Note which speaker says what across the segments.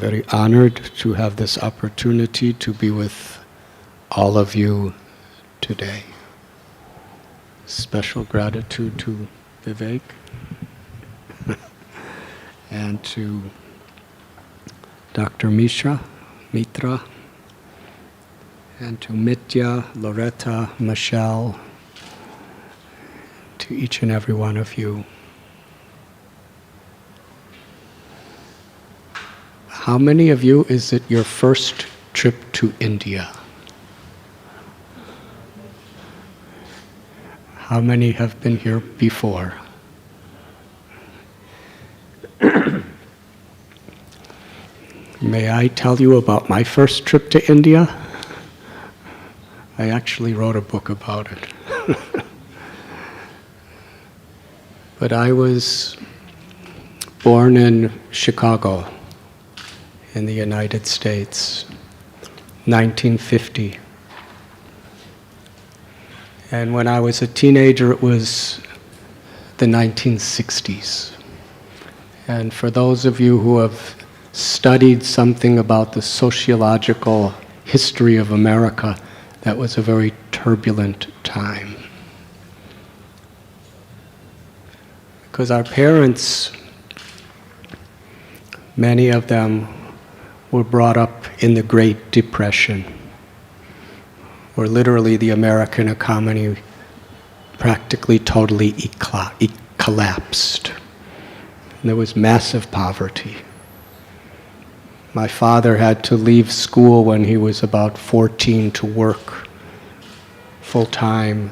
Speaker 1: very honored to have this opportunity to be with all of you today. Special gratitude to Vivek and to Dr. Mitra, and to Mitya, Loretta, Michelle, to each and every one of you. How many of you is it your first trip to India? How many have been here before? May I tell you about my first trip to India? I actually wrote a book about it. But I was born in Chicago, in the United States, 1950. And when I was a teenager, it was the 1960s. And for those of you who have studied something about the sociological history of America, that was a very turbulent time. Because our parents, many of them, were brought up in the Great Depression, where literally the American economy practically totally collapsed. And there was massive poverty. My father had to leave school when he was about 14 to work full-time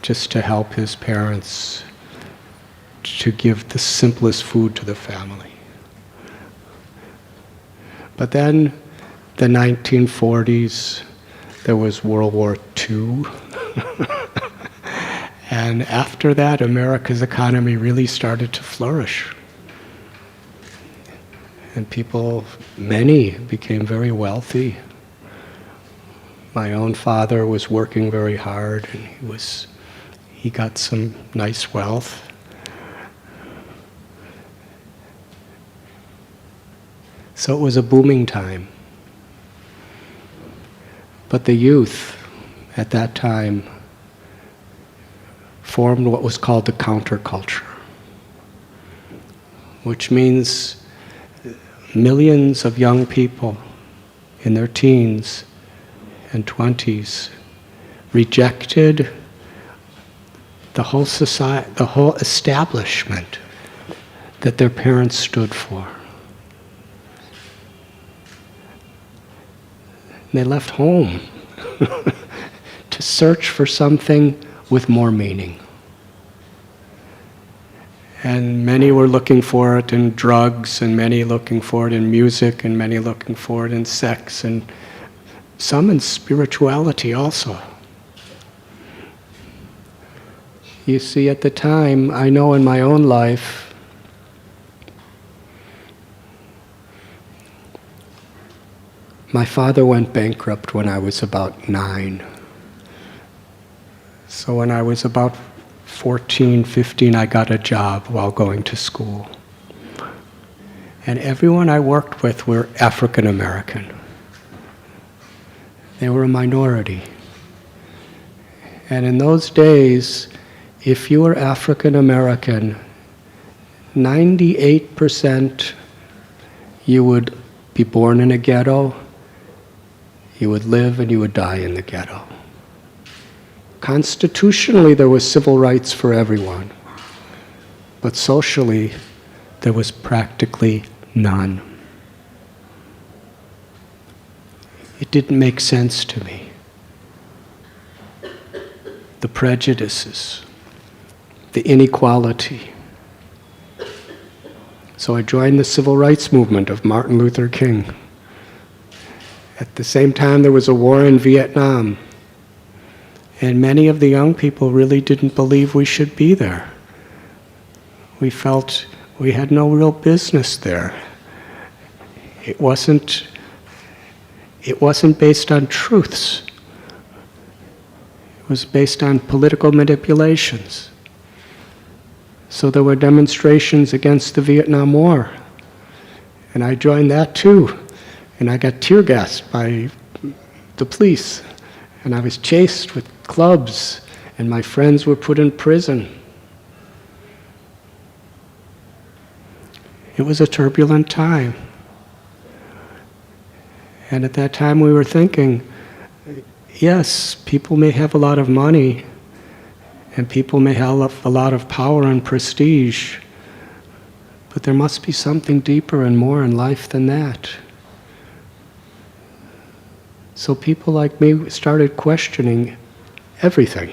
Speaker 1: just to help his parents to give the simplest food to the family. But then, the 1940s, there was World War II. And after that, America's economy really started to flourish. And people, many, became very wealthy. My own father was working very hard, and he got some nice wealth. So it was a booming time. But the youth at that time formed what was called the counterculture, which means millions of young people in their teens and 20s rejected the whole society, the whole establishment that their parents stood for. They left home to search for something with more meaning. And many were looking for it in drugs, and many looking for it in music, and many looking for it in sex, and some in spirituality also. You see, at the time, I know in my own life, my father went bankrupt when I was about 9. So when I was about 14, 15, I got a job while going to school. And everyone I worked with were African American. They were a minority. And in those days, if you were African American, 98% you would be born in a ghetto, you would live and you would die in the ghetto. Constitutionally, there was civil rights for everyone, but socially, there was practically none. It didn't make sense to me. The prejudices, the inequality. So I joined the civil rights movement of Martin Luther King. At the same time, there was a war in Vietnam. And many of the young people really didn't believe we should be there. We felt we had no real business there. It wasn't based on truths. It was based on political manipulations. So there were demonstrations against the Vietnam War. And I joined that too. And I got tear gassed by the police. And I was chased with clubs. And my friends were put in prison. It was a turbulent time. And at that time we were thinking, yes, people may have a lot of money, and people may have a lot of power and prestige, but there must be something deeper and more in life than that. So people like me started questioning everything.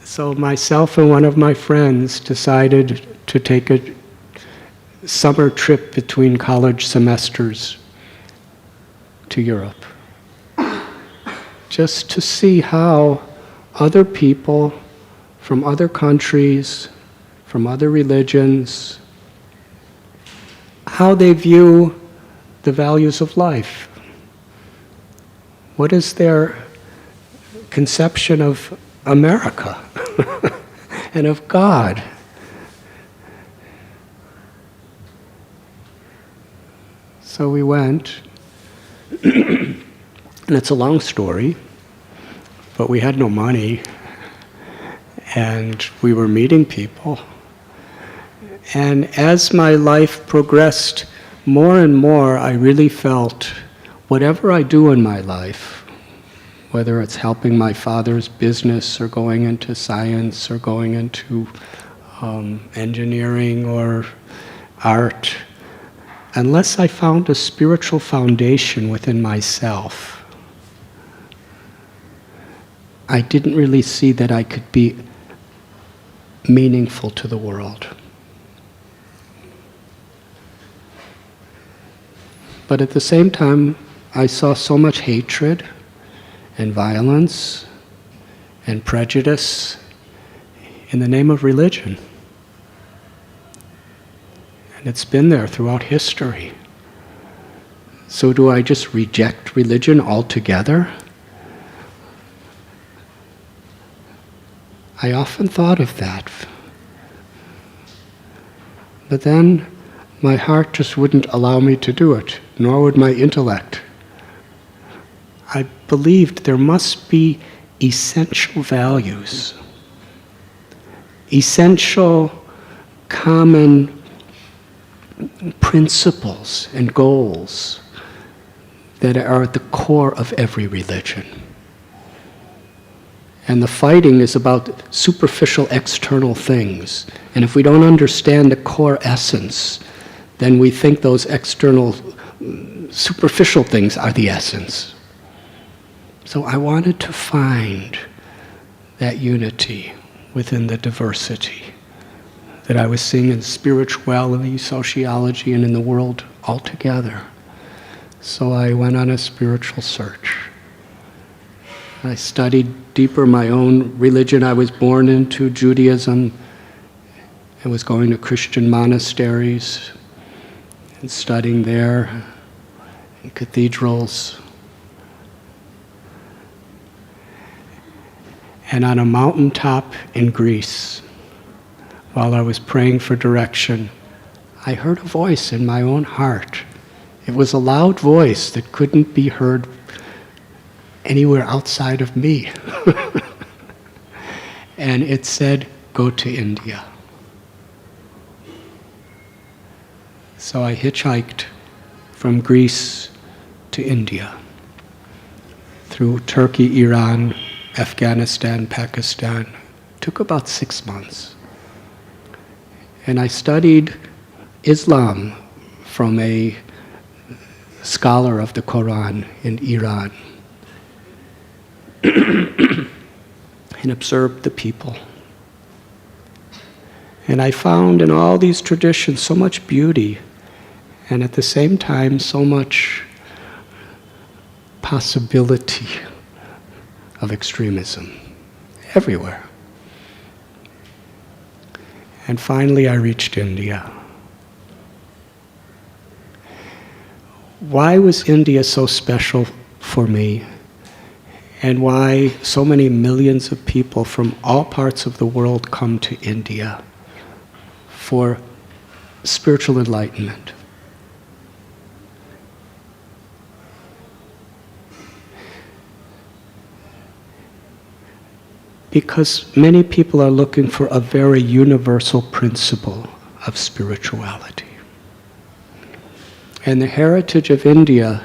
Speaker 1: So myself and one of my friends decided to take a summer trip between college semesters to Europe, just to see how other people from other countries, from other religions, how they view the values of life. What is their conception of America and of God? So we went, and it's a long story, but we had no money, and we were meeting people. And as my life progressed more and more, I really felt whatever I do in my life, whether it's helping my father's business or going into science or going into engineering or art, unless I found a spiritual foundation within myself, I didn't really see that I could be meaningful to the world. But at the same time, I saw so much hatred and violence and prejudice in the name of religion. And it's been there throughout history. So do I just reject religion altogether? I often thought of that. But then my heart just wouldn't allow me to do it, nor would my intellect. I believed there must be essential values, essential common principles and goals that are at the core of every religion. And the fighting is about superficial external things. And if we don't understand the core essence, then we think those external superficial things are the essence. So I wanted to find that unity within the diversity that I was seeing in spirituality, sociology, and in the world altogether. So I went on a spiritual search. I studied deeper my own religion. I was born into Judaism. I was going to Christian monasteries and studying there in cathedrals. And on a mountaintop in Greece, while I was praying for direction, I heard a voice in my own heart. It was a loud voice that couldn't be heard anywhere outside of me. And it said, "Go to India." So I hitchhiked from Greece to India, through Turkey, Iran, Afghanistan, Pakistan. It took about 6 months. And I studied Islam from a scholar of the Quran in Iran and observed the people. And I found in all these traditions so much beauty, and at the same time so much possibility of extremism everywhere. And finally I reached India. Why was India so special for me? And why so many millions of people from all parts of the world come to India for spiritual enlightenment. Because many people are looking for a very universal principle of spirituality. And the heritage of India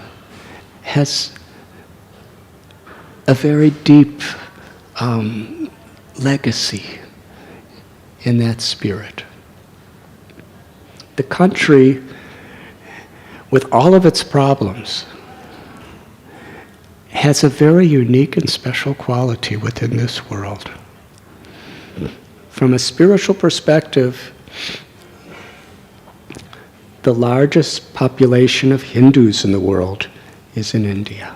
Speaker 1: has a very deep legacy in that spirit. The country, with all of its problems, has a very unique and special quality within this world. From a spiritual perspective, the largest population of Hindus in the world is in India.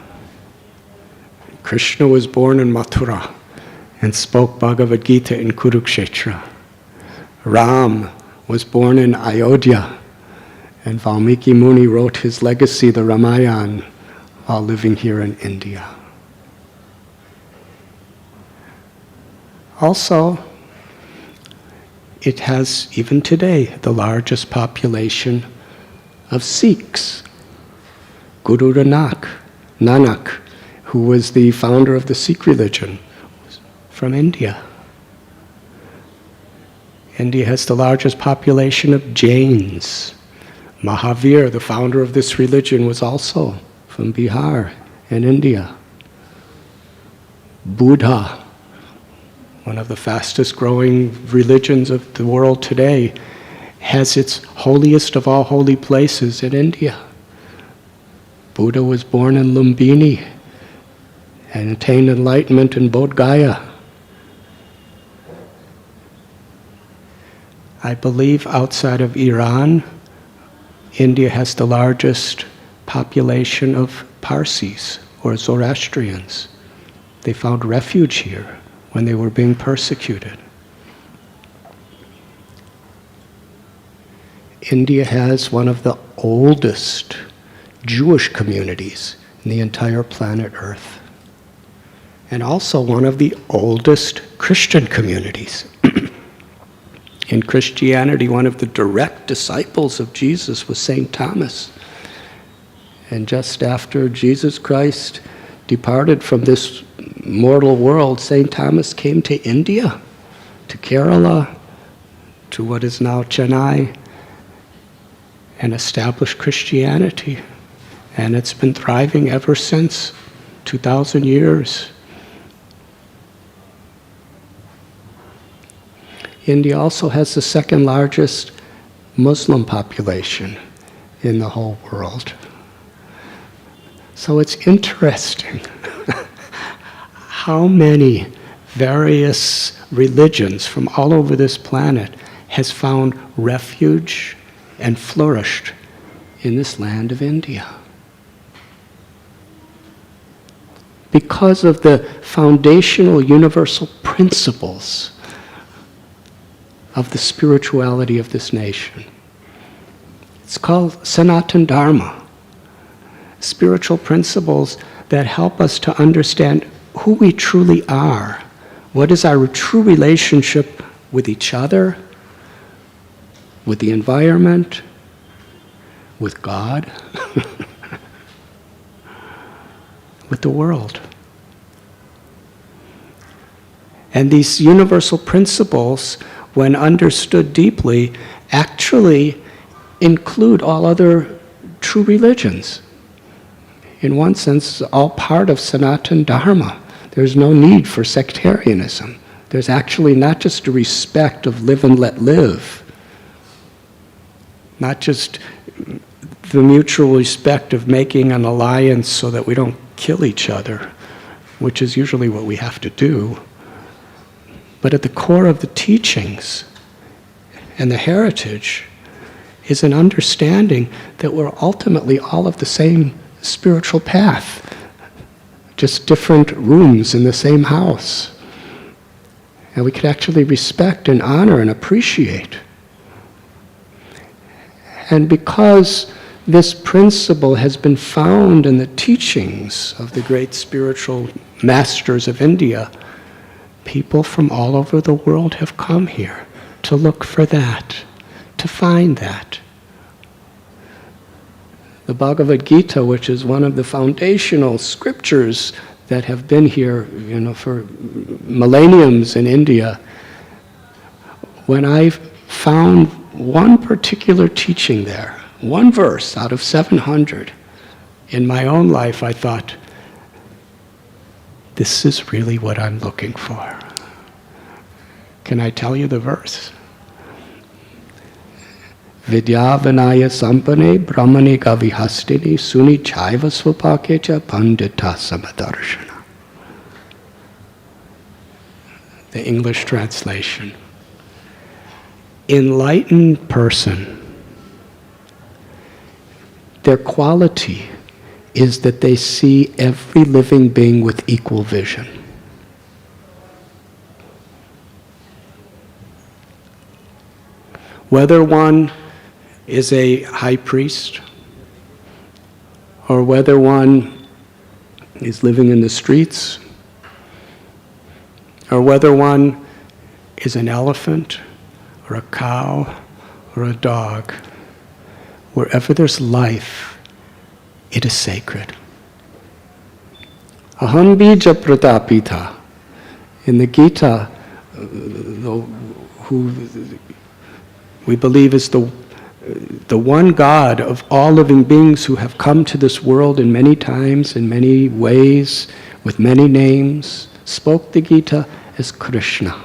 Speaker 1: Krishna was born in Mathura and spoke Bhagavad Gita in Kurukshetra. Ram was born in Ayodhya, and Valmiki Muni wrote his legacy, the Ramayana, while living here in India. Also, it has, even today, the largest population of Sikhs. Guru Nanak, who was the founder of the Sikh religion, was from India. India has the largest population of Jains. Mahavir, the founder of this religion, was also from Bihar in India. Buddha, one of the fastest growing religions of the world today, has its holiest of all holy places in India. Buddha was born in Lumbini and attained enlightenment in Bodh Gaya. I believe outside of Iran, India has the largest population of Parsis, or Zoroastrians. They found refuge here when they were being persecuted. India has one of the oldest Jewish communities in the entire planet Earth, and also one of the oldest Christian communities. In Christianity, one of the direct disciples of Jesus was St. Thomas. And just after Jesus Christ departed from this mortal world, St. Thomas came to India, to Kerala, to what is now Chennai, and established Christianity. And it's been thriving ever since, 2,000 years. India also has the second largest Muslim population in the whole world. So it's interesting how many various religions from all over this planet has found refuge and flourished in this land of India. Because of the foundational universal principles of the spirituality of this nation. It's called Sanatana Dharma. Spiritual principles that help us to understand who we truly are. What is our true relationship with each other, with the environment, with God, with the world. And these universal principles, when understood deeply, actually include all other true religions. In one sense, all part of Sanatana Dharma. There's no need for sectarianism. There's actually not just a respect of live and let live, not just the mutual respect of making an alliance so that we don't kill each other, which is usually what we have to do. But at the core of the teachings and the heritage is an understanding that we're ultimately all of the same spiritual path, just different rooms in the same house. And we could actually respect and honor and appreciate. And because this principle has been found in the teachings of the great spiritual masters of India, people from all over the world have come here to look for that, to find that. The Bhagavad Gita, which is one of the foundational scriptures that have been here, for millenniums in India, when I found one particular teaching there, one verse out of 700, in my own life I thought, this is really what I'm looking for. Can I tell you the verse? Vidya vinaya sampane brahmane kavihastini suni chaiva swapakecha pandita samadarshana. The English translation. Enlightened person, their quality is that they see every living being with equal vision. Whether one is a high priest, or whether one is living in the streets, or whether one is an elephant, or a cow, or a dog, wherever there's life, it is sacred. Aham bija pratapita. In the Gita, who we believe is the one God of all living beings who have come to this world in many times, in many ways, with many names, spoke the Gita as Krishna.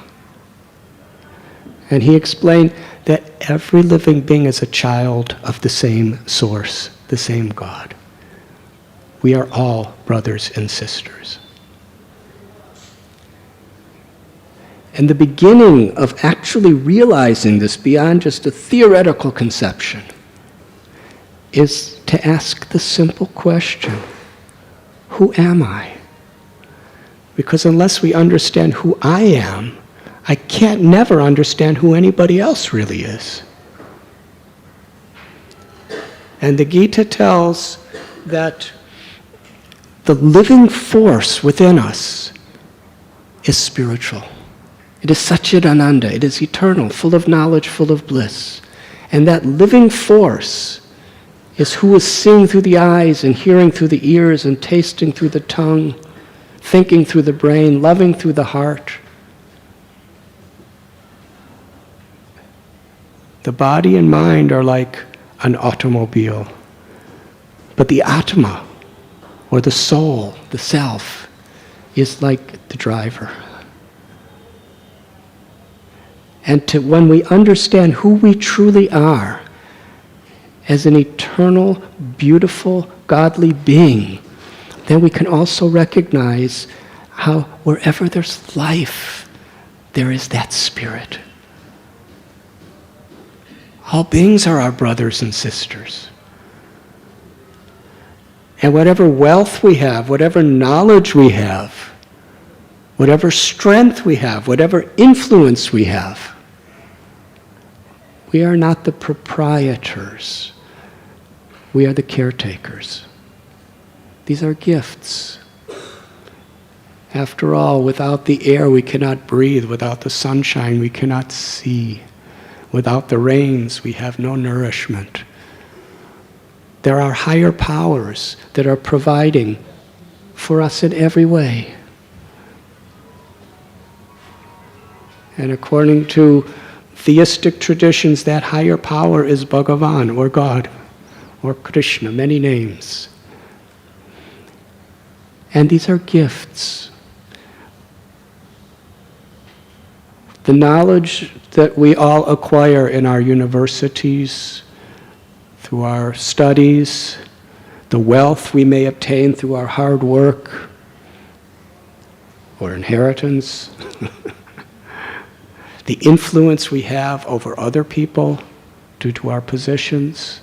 Speaker 1: And he explained that every living being is a child of the same source, the same God. We are all brothers and sisters. And the beginning of actually realizing this beyond just a theoretical conception is to ask the simple question, who am I? Because unless we understand who I am, I can't never understand who anybody else really is. And the Gita tells that the living force within us is spiritual. It is Satchidananda. It is eternal, full of knowledge, full of bliss. And that living force is who is seeing through the eyes and hearing through the ears and tasting through the tongue, thinking through the brain, loving through the heart. The body and mind are like an automobile, but the Atma, or the soul, the self, is like the driver. And when we understand who we truly are as an eternal, beautiful, godly being, then we can also recognize how wherever there's life, there is that spirit. All beings are our brothers and sisters. And whatever wealth we have, whatever knowledge we have, whatever strength we have, whatever influence we have, we are not the proprietors. We are the caretakers. These are gifts. After all, without the air we cannot breathe. Without the sunshine we cannot see. Without the rains we have no nourishment. There are higher powers that are providing for us in every way. And according to theistic traditions, that higher power is Bhagavan, or God, or Krishna, many names. And these are gifts. The knowledge that we all acquire in our universities, through our studies, the wealth we may obtain through our hard work or inheritance, the influence we have over other people due to our positions.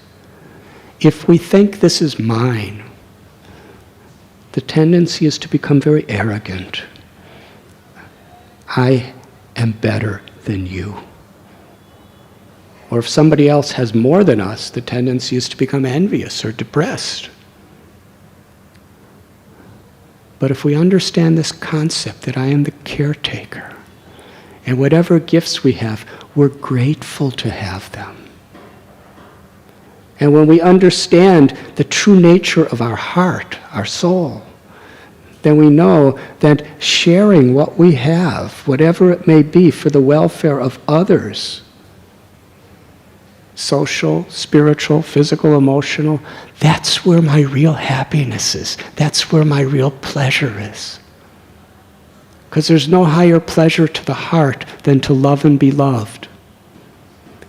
Speaker 1: If we think this is mine, the tendency is to become very arrogant. I am better than you. Or if somebody else has more than us, the tendency is to become envious or depressed. But if we understand this concept that I am the caretaker, and whatever gifts we have, we're grateful to have them. And when we understand the true nature of our heart, our soul, then we know that sharing what we have, whatever it may be, for the welfare of others, social, spiritual, physical, emotional, that's where my real happiness is. That's where my real pleasure is. Because there's no higher pleasure to the heart than to love and be loved.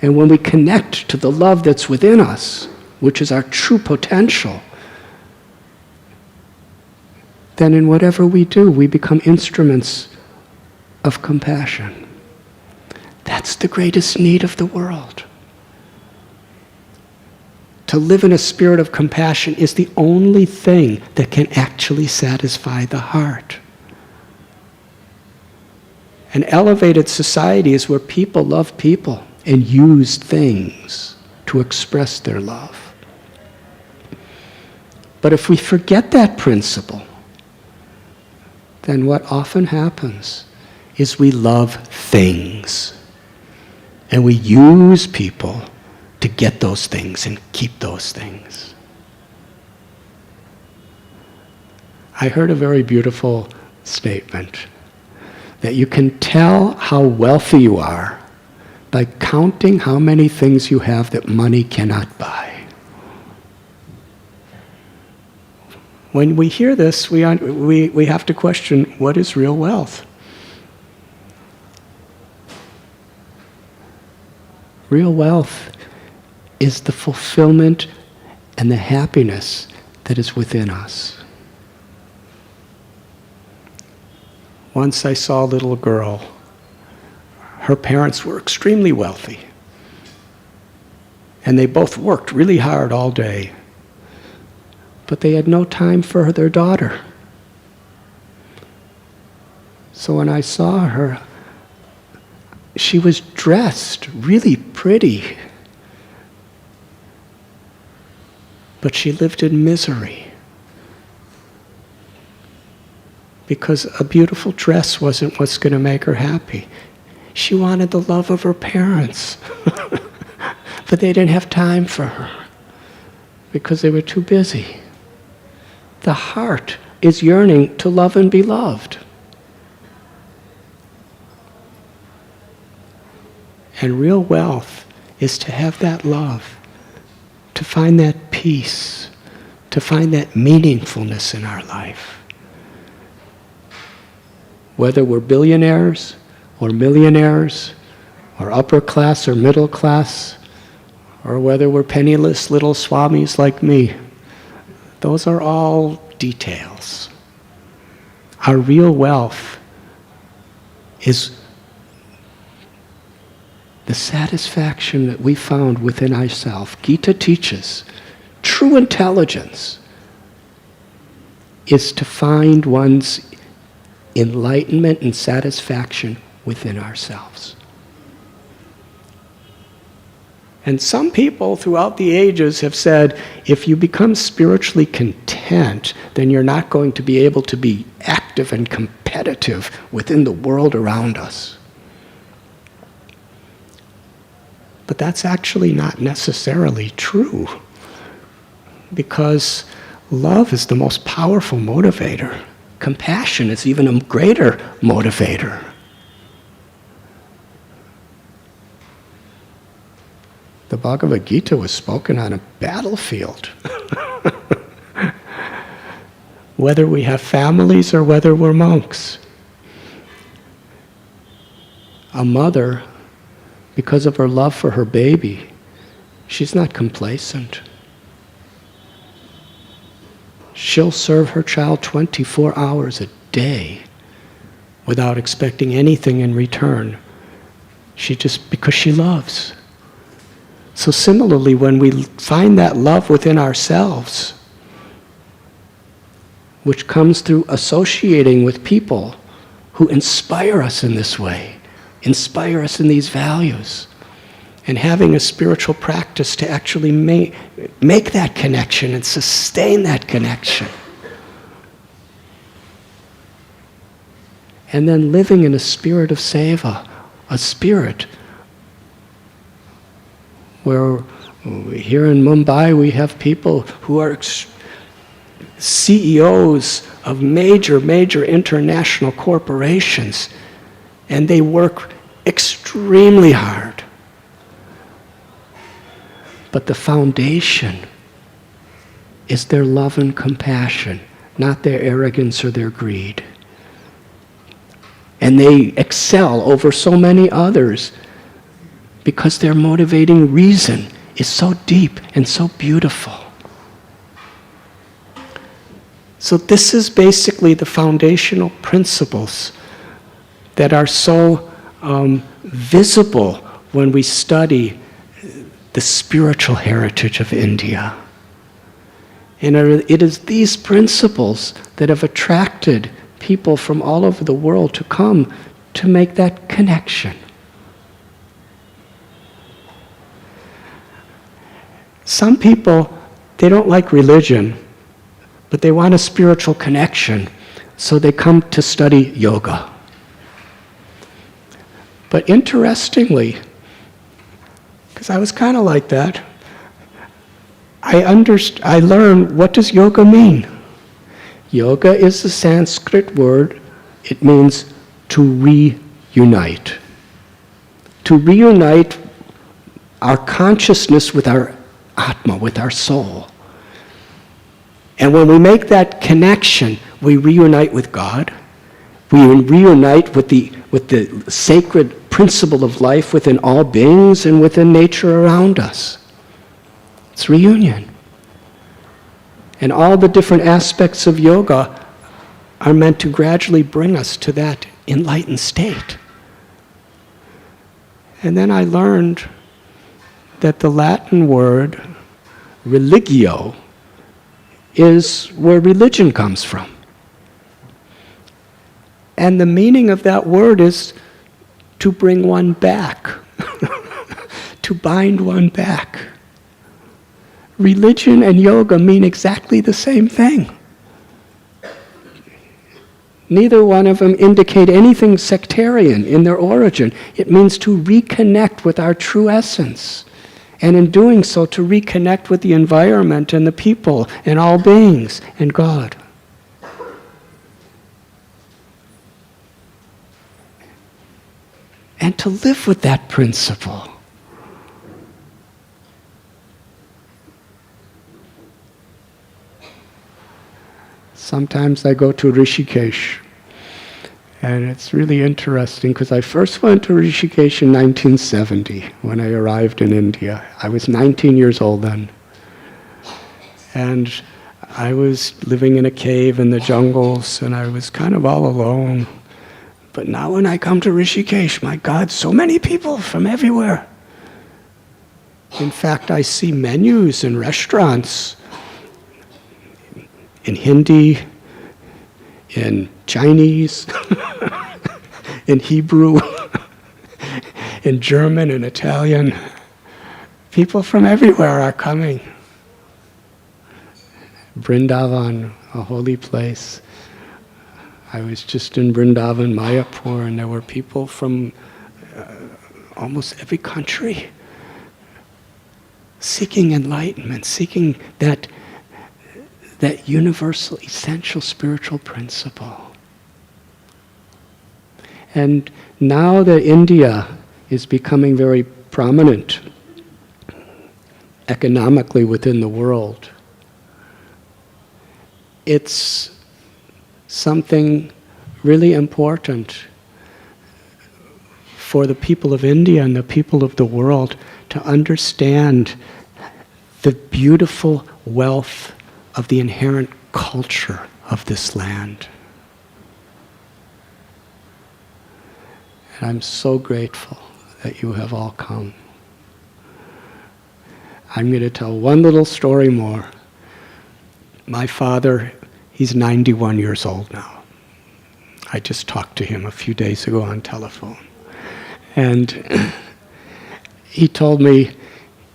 Speaker 1: And when we connect to the love that's within us, which is our true potential, then in whatever we do, we become instruments of compassion. That's the greatest need of the world. To live in a spirit of compassion is the only thing that can actually satisfy the heart. An elevated society is where people love people and use things to express their love. But if we forget that principle, then what often happens is we love things. And we use people to get those things and keep those things. I heard a very beautiful statement that you can tell how wealthy you are by counting how many things you have that money cannot buy. When we hear this, we have to question, what is real wealth? Real wealth is the fulfillment and the happiness that is within us. Once I saw a little girl. Her parents were extremely wealthy. And they both worked really hard all day. But they had no time for their daughter. So when I saw her, she was dressed really pretty. But she lived in misery. Because a beautiful dress wasn't what's going to make her happy. She wanted the love of her parents. But they didn't have time for her because they were too busy. The heart is yearning to love and be loved. And real wealth is to have that love, to find that peace, to find that meaningfulness in our life. Whether we're billionaires or millionaires or upper class or middle class, or whether we're penniless little swamis like me, those are all details. Our real wealth is the satisfaction that we found within ourselves. Gita teaches true intelligence is to find one's enlightenment and satisfaction within ourselves. And some people throughout the ages have said, if you become spiritually content, then you're not going to be able to be active and competitive within the world around us. But that's actually not necessarily true, because love is the most powerful motivator. Compassion is even a greater motivator. The Bhagavad Gita was spoken on a battlefield. Whether we have families or whether we're monks. A mother, because of her love for her baby, she's not complacent. She'll serve her child 24 hours a day without expecting anything in return. Because she loves. So similarly, when we find that love within ourselves, which comes through associating with people who inspire us in this way, inspire us in these values, and having a spiritual practice to actually make that connection and sustain that connection. And then living in a spirit of seva, a spirit where Here in Mumbai, we have people who are CEOs of major, major international corporations, and they work extremely hard. But the foundation is their love and compassion, not their arrogance or their greed. And they excel over so many others because their motivating reason is so deep and so beautiful. So this is basically the foundational principles that are so visible when we study the spiritual heritage of India. And it is these principles that have attracted people from all over the world to come to make that connection. Some people, they don't like religion, but they want a spiritual connection, so they come to study yoga. But interestingly, because I was kind of like that, I learned, what does yoga mean? Yoga is a Sanskrit word. It means to reunite. To reunite our consciousness with our Atma, with our soul. And when we make that connection, we reunite with God. We reunite with the sacred principle of life within all beings and within nature around us. It's reunion. And all the different aspects of yoga are meant to gradually bring us to that enlightened state. And then I learned that the Latin word religio is where religion comes from. And the meaning of that word is to bring one back, to bind one back. Religion and yoga mean exactly the same thing. Neither one of them indicate anything sectarian in their origin. It means to reconnect with our true essence. And in doing so, to reconnect with the environment and the people and all beings and God. And to live with that principle. Sometimes I go to Rishikesh, and it's really interesting because I first went to Rishikesh in 1970 when I arrived in India. I was 19 years old then. And I was living in a cave in the jungles, and I was kind of all alone. But now when I come to Rishikesh, my God, so many people from everywhere. In fact, I see menus in restaurants in Hindi, in Chinese, in Hebrew, in German and Italian. People from everywhere are coming. Vrindavan, a holy place. I was just in Vrindavan, Mayapur, and there were people from almost every country seeking enlightenment, seeking that universal, essential spiritual principle. And now that India is becoming very prominent economically within the world, it's something really important for the people of India and the people of the world to understand the beautiful wealth of the inherent culture of this land. And I'm so grateful that you have all come. I'm going to tell one little story more. My father, he's 91 years old now. I just talked to him a few days ago on telephone. And he told me,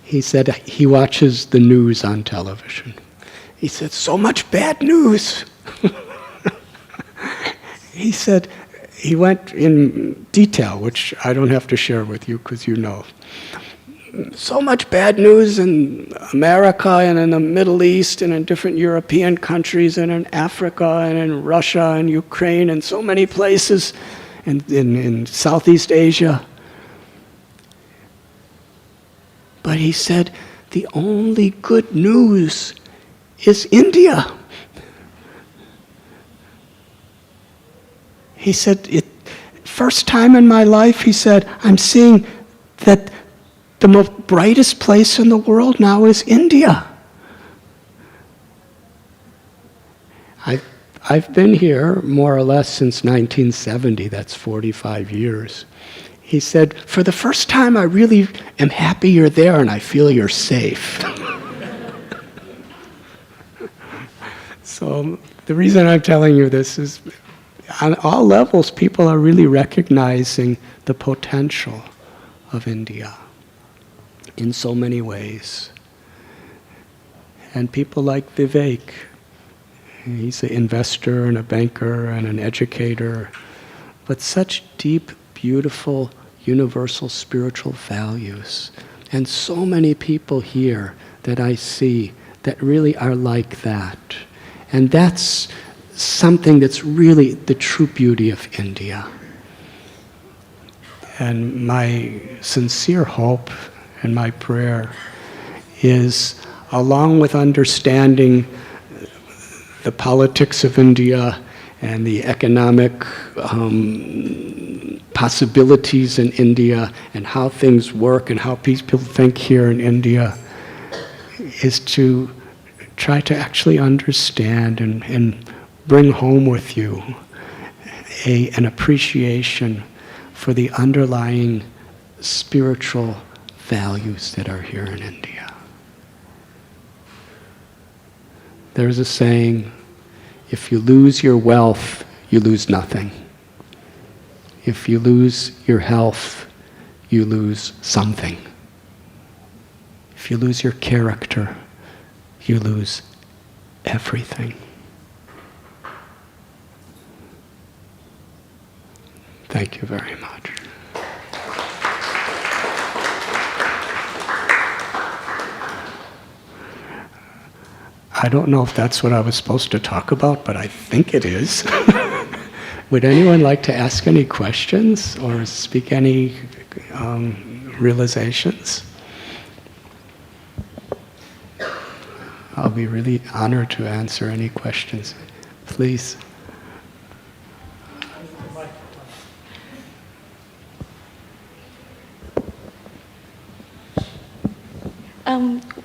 Speaker 1: he said he watches the news on television. He said, so much bad news. He said, he went in detail, which I don't have to share with you because you know. so much bad news in America and in the Middle East and in different European countries and in Africa and in Russia and Ukraine and so many places and in Southeast Asia. But he said, the only good news is India. He said, first time in my life, he said, I'm seeing that the most brightest place in the world now is India. I've been here more or less since 1970, that's 45 years. He said, for the first time I really am happy you're there and I feel you're safe. So the reason I'm telling you this is, on all levels, people are really recognizing the potential of India in so many ways. And people like Vivek, he's an investor and a banker and an educator, but such deep, beautiful, universal spiritual values. And so many people here that I see that really are like that. And that's something that's really the true beauty of India. And my sincere hope and my prayer is, along with understanding the politics of India and the economic possibilities in India and how things work and how people think here in India, is to try to actually understand and bring home with you an appreciation for the underlying spiritual values that are here in India. There's a saying, if you lose your wealth, you lose nothing. If you lose your health, you lose something. If you lose your character, you lose everything. Thank you very much. I don't know if that's what I was supposed to talk about, but I think it is. Would anyone like to ask any questions or speak any realizations? I'll be really honored to answer any questions. Please.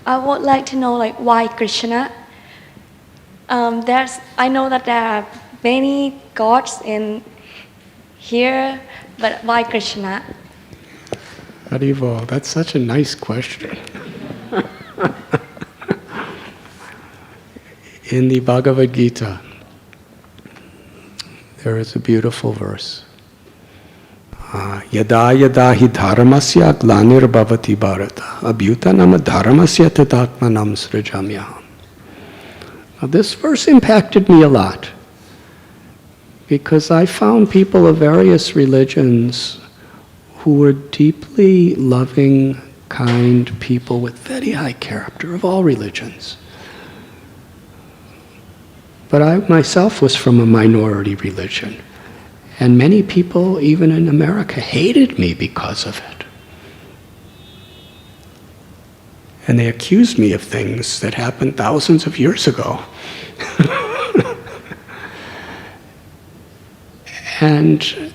Speaker 2: I would like to know, like, why Krishna? I know that there are many gods in here, but why Krishna?
Speaker 1: Haribo, that's such a nice question. In the Bhagavad Gita, there is a beautiful verse. Yada yada hi dharmasya glanir bhavati bharata abhyutanam dharmasya tatatmanam srijamyaham. Now this verse impacted me a lot because I found people of various religions who were deeply loving, kind people with very high character of all religions. But I myself was from a minority religion. And many people, even in America, hated me because of it. And they accused me of things that happened thousands of years ago. And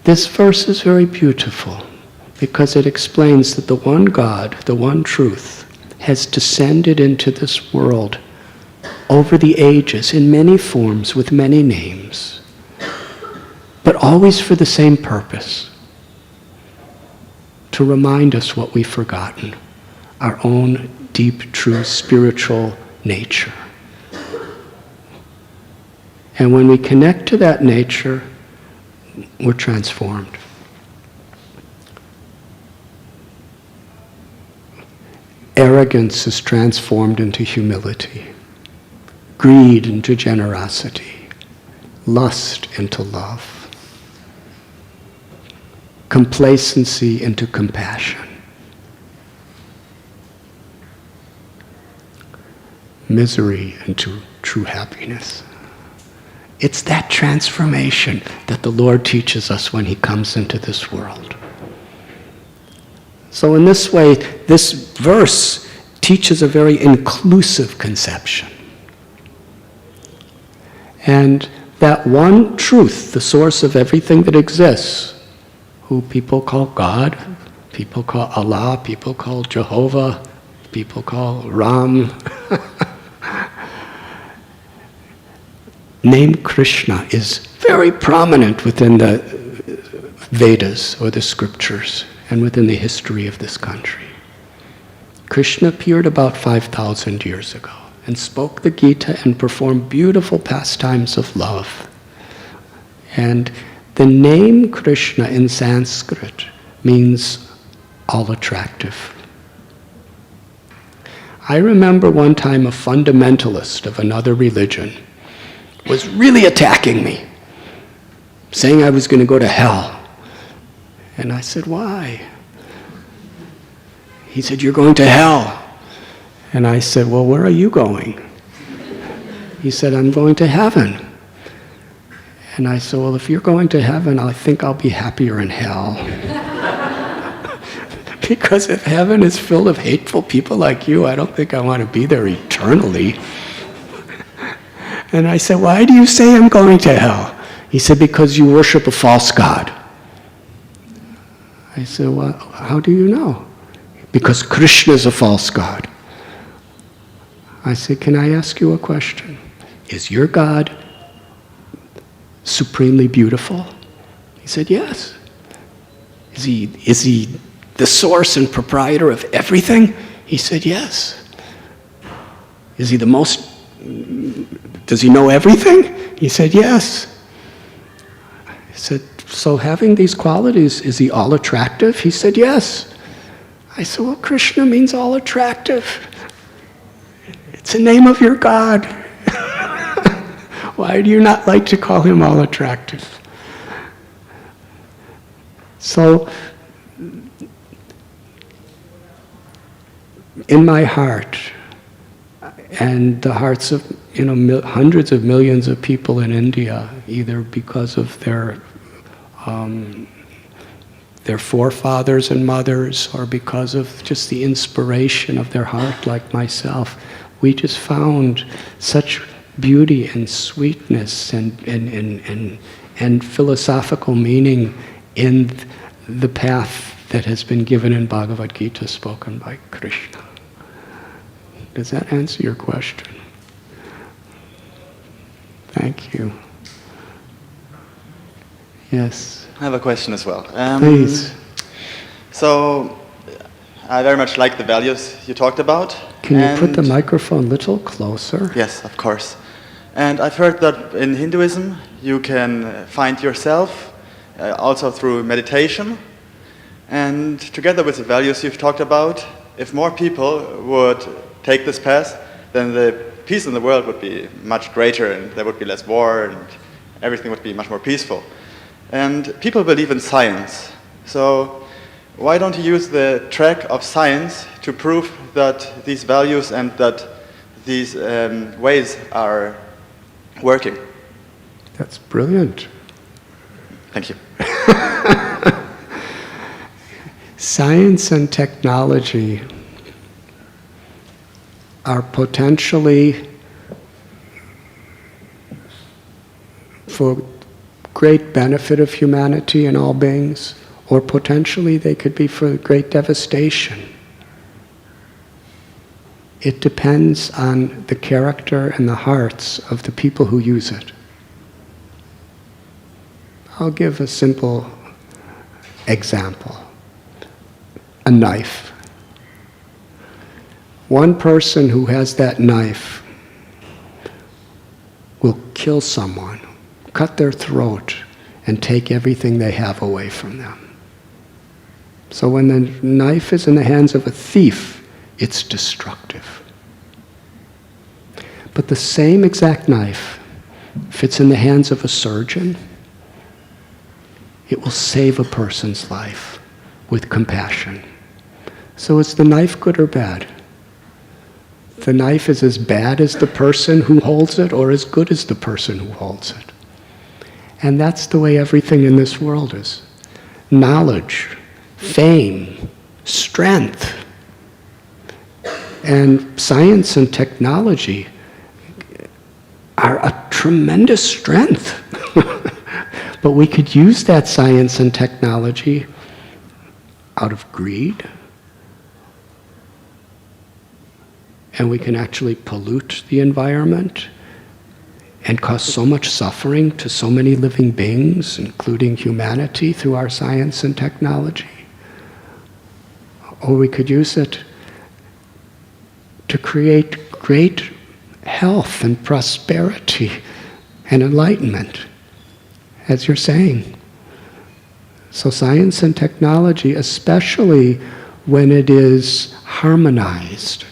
Speaker 1: this verse is very beautiful because it explains that the one God, the one truth, has descended into this world over the ages in many forms with many names, but always for the same purpose: to remind us what we've forgotten, our own deep, true spiritual nature. And when we connect to that nature, we're transformed. Arrogance is transformed into humility. Greed into generosity, lust into love. complacency into compassion. Misery into true happiness. It's that transformation that the Lord teaches us when he comes into this world. So in this way, this verse teaches a very inclusive conception. And that one truth, the source of everything that exists, who people call God, people call Allah, people call Jehovah, people call Ram, name Krishna is very prominent within the Vedas or the scriptures and within the history of this country. Krishna appeared about 5,000 years ago and spoke the Gita and performed beautiful pastimes of love. And the name Krishna in Sanskrit means all attractive. I remember one time a fundamentalist of another religion was really attacking me, saying I was going to go to hell. And I said, why? He said, you're going to hell. And I said, well, where are you going? He said, I'm going to heaven. And I said, well, if you're going to heaven, I think I'll be happier in hell. Because if heaven is filled of hateful people like you, I don't think I want to be there eternally. And I said, why do you say I'm going to hell? He said, because you worship a false god. I said, well, how do you know? Because Krishna is a false god. I said, can I ask you a question? Is your God supremely beautiful? He said, yes. Is he the source and proprietor of everything? He said, yes. Is he does he know everything? He said, yes. I said, so having these qualities, is he all attractive? He said, yes. I said, well, Krishna means all attractive. It's the name of your God. Why do you not like to call him all attractive? So, in my heart, and the hearts of hundreds of millions of people in India, either because of their forefathers and mothers, or because of just the inspiration of their heart, like myself, we just found such beauty and sweetness and philosophical meaning in the path that has been given in Bhagavad Gita, spoken by Krishna. Does that answer your question? Thank you. Yes.
Speaker 3: I have a question as well.
Speaker 1: Please.
Speaker 3: So, I very much like the values you talked about.
Speaker 1: Can you put the microphone a little closer?
Speaker 3: Yes, of course. And I've heard that in Hinduism you can find yourself also through meditation. And together with the values you've talked about, if more people would take this path, then the peace in the world would be much greater, and there would be less war, and everything would be much more peaceful. And people believe in science. So why don't you use the track of science to prove that these values and that these ways are working?
Speaker 1: That's brilliant.
Speaker 3: Thank you.
Speaker 1: Science and technology are potentially for great benefit of humanity and all beings, or potentially they could be for great devastation. It depends on the character and the hearts of the people who use it. I'll give a simple example. A knife. One person who has that knife will kill someone, cut their throat, and take everything they have away from them. So when the knife is in the hands of a thief, it's destructive. But the same exact knife, if it's in the hands of a surgeon, it will save a person's life with compassion. So is the knife good or bad? The knife is as bad as the person who holds it or as good as the person who holds it. And that's the way everything in this world is. Knowledge, fame, strength, and science and technology are a tremendous strength. But we could use that science and technology out of greed, and we can actually pollute the environment and cause so much suffering to so many living beings, including humanity, through our science and technology. Or we could use it to create great health and prosperity and enlightenment, as you're saying. So science and technology, especially when it is harmonized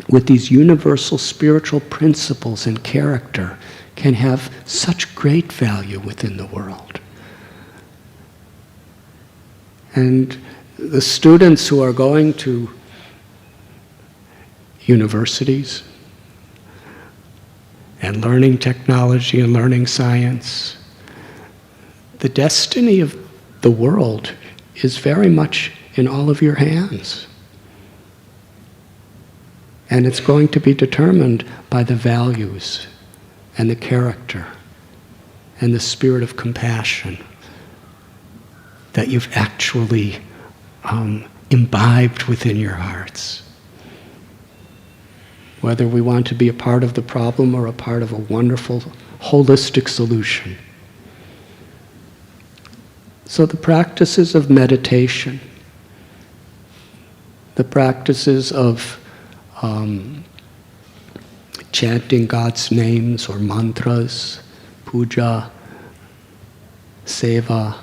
Speaker 1: with these universal spiritual principles and character, can have such great value within the world. And the students who are going to universities and learning technology and learning science, the destiny of the world is very much in all of your hands. And it's going to be determined by the values and the character and the spirit of compassion that you've actually imbibed within your hearts. Whether we want to be a part of the problem or a part of a wonderful, holistic solution. So the practices of meditation, the practices of chanting God's names or mantras, puja, seva,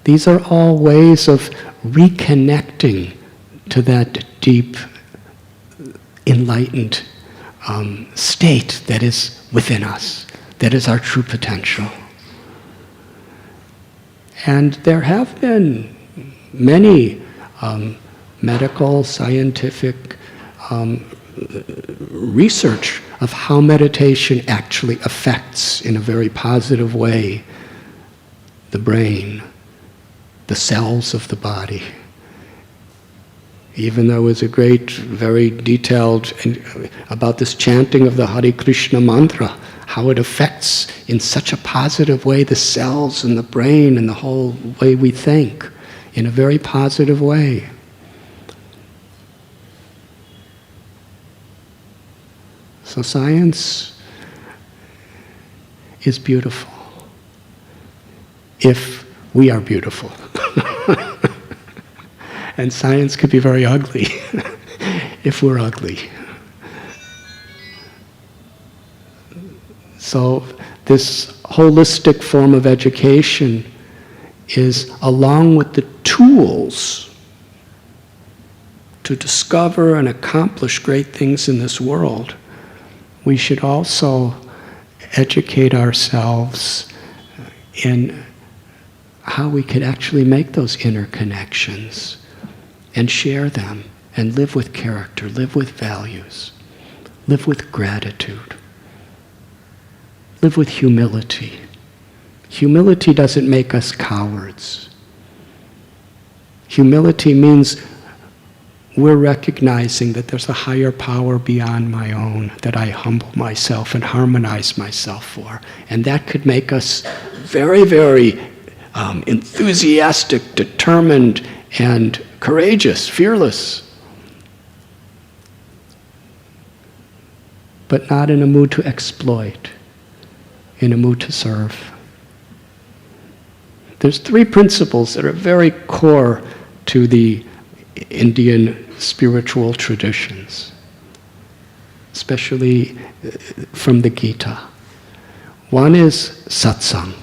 Speaker 1: these are all ways of reconnecting to that deep, enlightened state that is within us, that is our true potential. And there have been many medical, scientific research of how meditation actually affects, in a very positive way, the brain, the cells of the body. Even there was a great, very detailed about this chanting of the Hare Krishna mantra, how it affects in such a positive way the cells and the brain and the whole way we think, in a very positive way. So science is beautiful if we are beautiful. And science could be very ugly if we're ugly. So this holistic form of education is, along with the tools to discover and accomplish great things in this world, we should also educate ourselves in how we could actually make those interconnections and share them and live with character, live with values, live with gratitude, live with humility. Humility doesn't make us cowards. Humility means we're recognizing that there's a higher power beyond my own that I humble myself and harmonize myself for. And that could make us very, very enthusiastic, determined, and courageous, fearless. But not in a mood to exploit, in a mood to serve. There's three principles that are very core to the Indian spiritual traditions, especially from the Gita. One is satsang.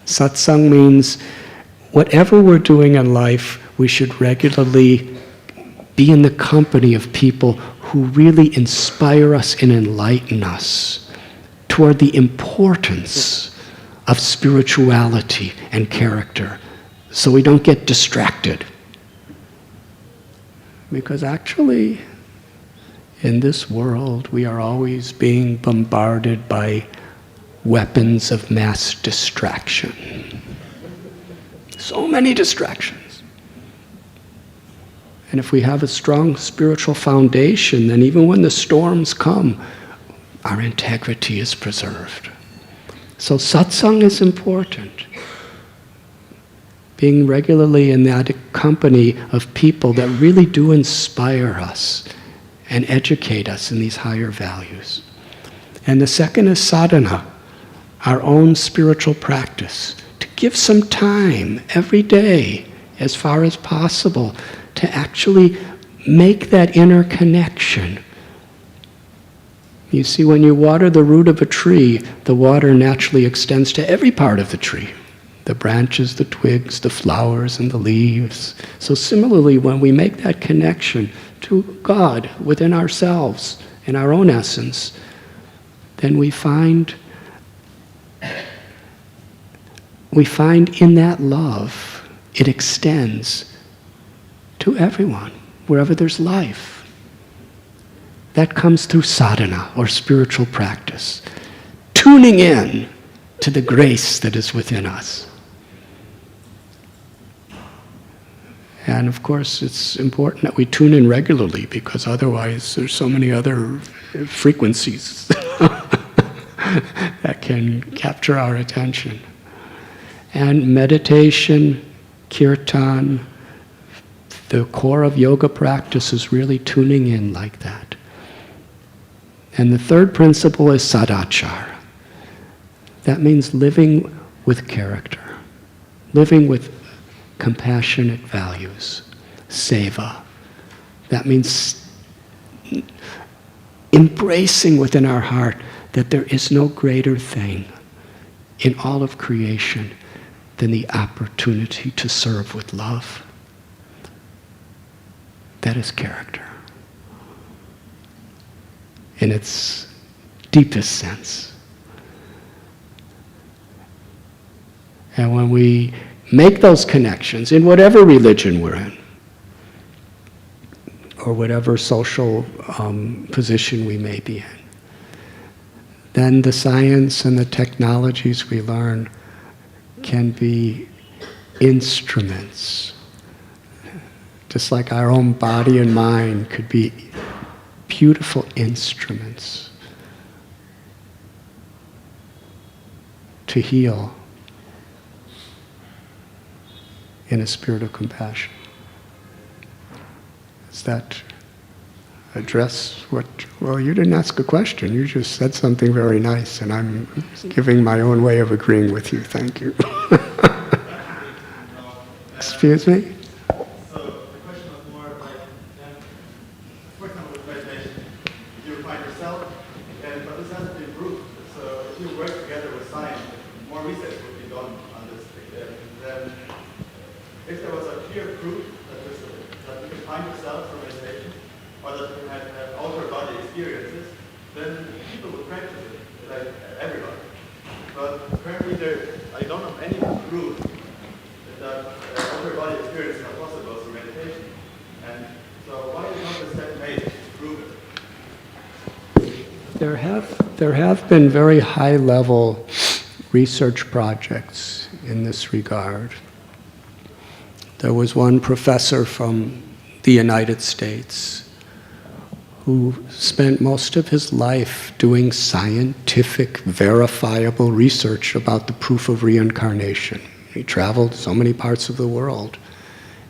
Speaker 1: Satsang means whatever we're doing in life, we should regularly be in the company of people who really inspire us and enlighten us toward the importance of spirituality and character so we don't get distracted. Because actually, in this world, we are always being bombarded by weapons of mass distraction. So many distractions. And if we have a strong spiritual foundation, then even when the storms come, our integrity is preserved. So satsang is important. Being regularly in that company of people that really do inspire us and educate us in these higher values. And the second is sadhana, our own spiritual practice. To give some time every day, as far as possible, to actually make that inner connection. You see, when you water the root of a tree, the water naturally extends to every part of the tree. The branches, the twigs, the flowers, and the leaves. So similarly, when we make that connection to God within ourselves, in our own essence, then we find in that love, it extends to everyone, wherever there's life. That comes through sadhana, or spiritual practice. Tuning in to the grace that is within us. And of course, it's important that we tune in regularly, because otherwise there's so many other frequencies that can capture our attention. And meditation, kirtan, the core of yoga practice is really tuning in like that. And the third principle is sadachara. That means living with character, living with compassionate values, seva. That means embracing within our heart that there is no greater thing in all of creation than the opportunity to serve with love. That is character in its deepest sense. And when we make those connections in whatever religion we're in, or whatever social position we may be in, then the science and the technologies we learn can be instruments. Just like our own body and mind could be beautiful instruments to heal in a spirit of compassion. Does that address what, well, you didn't ask a question, you just said something very nice, and I'm giving my own way of agreeing with you. Thank you. Excuse me?
Speaker 3: So the question was more like, for example, with meditation, you find yourself, but this has to be proved. So if you work together with science, more research would be done on this. Then if there was a clear proof that you can find yourself through meditation, or that you have outer body experiences, then people would practice it, like everybody. But currently I don't have any proof that outer body experiences are possible through meditation. And so why is not the step made to prove it?
Speaker 1: There have been very high-level research projects in this regard. There was one professor from the United States who spent most of his life doing scientific, verifiable research about the proof of reincarnation. He traveled so many parts of the world.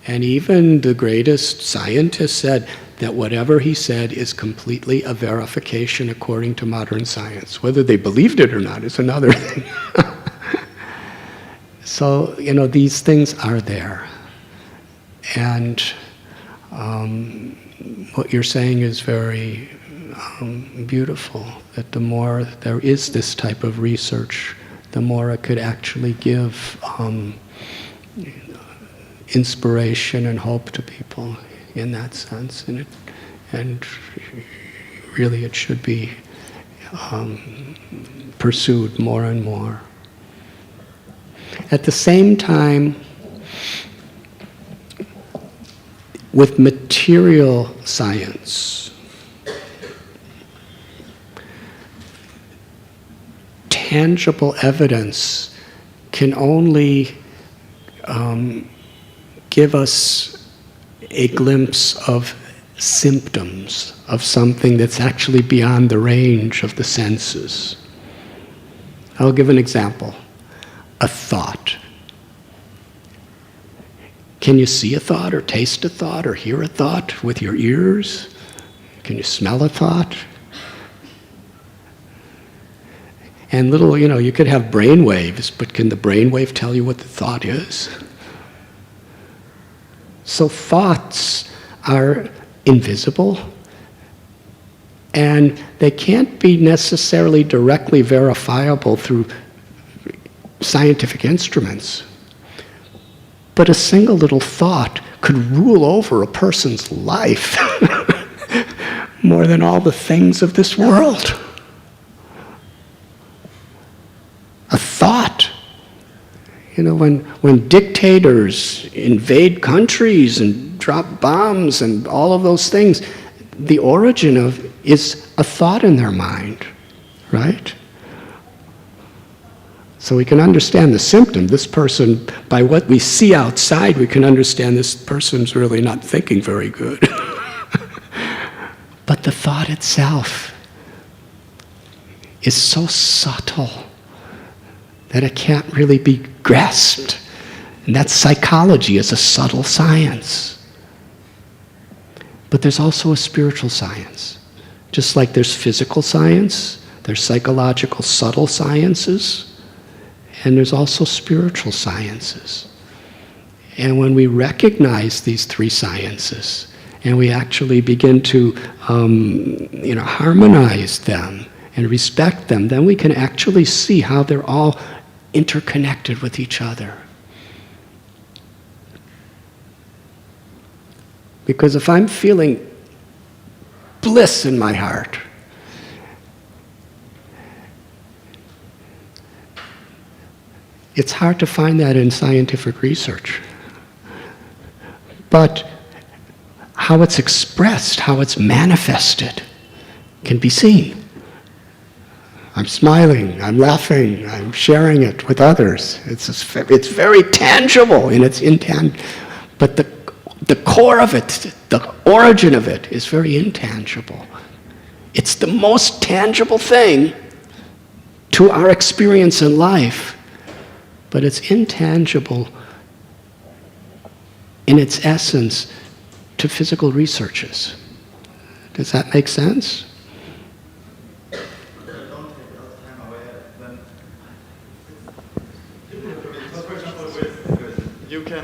Speaker 1: And even the greatest scientists said that whatever he said is completely a verification according to modern science. Whether they believed it or not is another thing. So, these things are there. And what you're saying is very beautiful, that the more there is this type of research, the more it could actually give inspiration and hope to people in that sense. And really it should be pursued more and more. at the same time, with material science, tangible evidence can only give us a glimpse of symptoms of something that's actually beyond the range of the senses. I'll give an example. A thought. Can you see a thought or taste a thought or hear a thought with your ears? Can you smell a thought? And little, you could have brain waves, but can the brain wave tell you what the thought is? So thoughts are invisible, and they can't be necessarily directly verifiable through scientific instruments. But a single little thought could rule over a person's life more than all the things of this world. A thought. When dictators invade countries and drop bombs and all of those things, the origin of is a thought in their mind, right? So we can understand the symptom. This person, by what we see outside, we can understand this person's really not thinking very good. But the thought itself is so subtle that it can't really be grasped. And that psychology is a subtle science. But there's also a spiritual science. Just like there's physical science, there's psychological subtle sciences, and there's also spiritual sciences. And when we recognize these three sciences, and we actually begin to harmonize them and respect them, then we can actually see how they're all interconnected with each other. Because if I'm feeling bliss in my heart, it's hard to find that in scientific research. But how it's expressed, how it's manifested, can be seen. I'm smiling, I'm laughing, I'm sharing it with others. It's very tangible in its intent, but the core of it, the origin of it, is very intangible. It's the most tangible thing to our experience in life, but it's intangible in its essence to physical researches. Does that make sense?
Speaker 3: You can,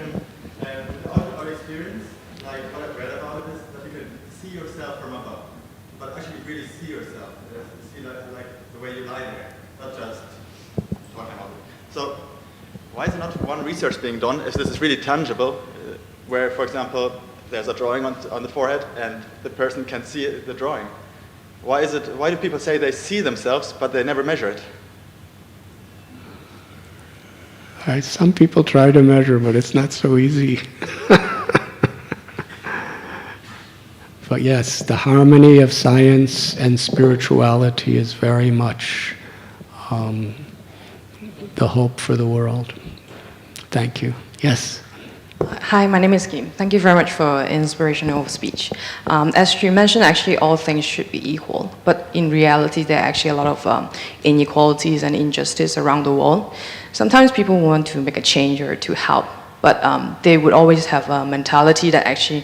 Speaker 3: our experience, like what I've read about it, is that you can see yourself from above, but actually really see yourself, see like the way you lie there, not just talking about it. So why is not one research being done if this is really tangible, where, for example, there's a drawing on the forehead and the person can see the drawing? Why do people say they see themselves but they never measure it?
Speaker 1: Some people try to measure, but it's not so easy. But yes, the harmony of science and spirituality is very much the hope for the world. Thank you. Yes?
Speaker 4: Hi, my name is Kim. Thank you very much for inspirational speech. As you mentioned, actually all things should be equal, but in reality there are actually a lot of inequalities and injustice around the world. Sometimes people want to make a change or to help, but they would always have a mentality that actually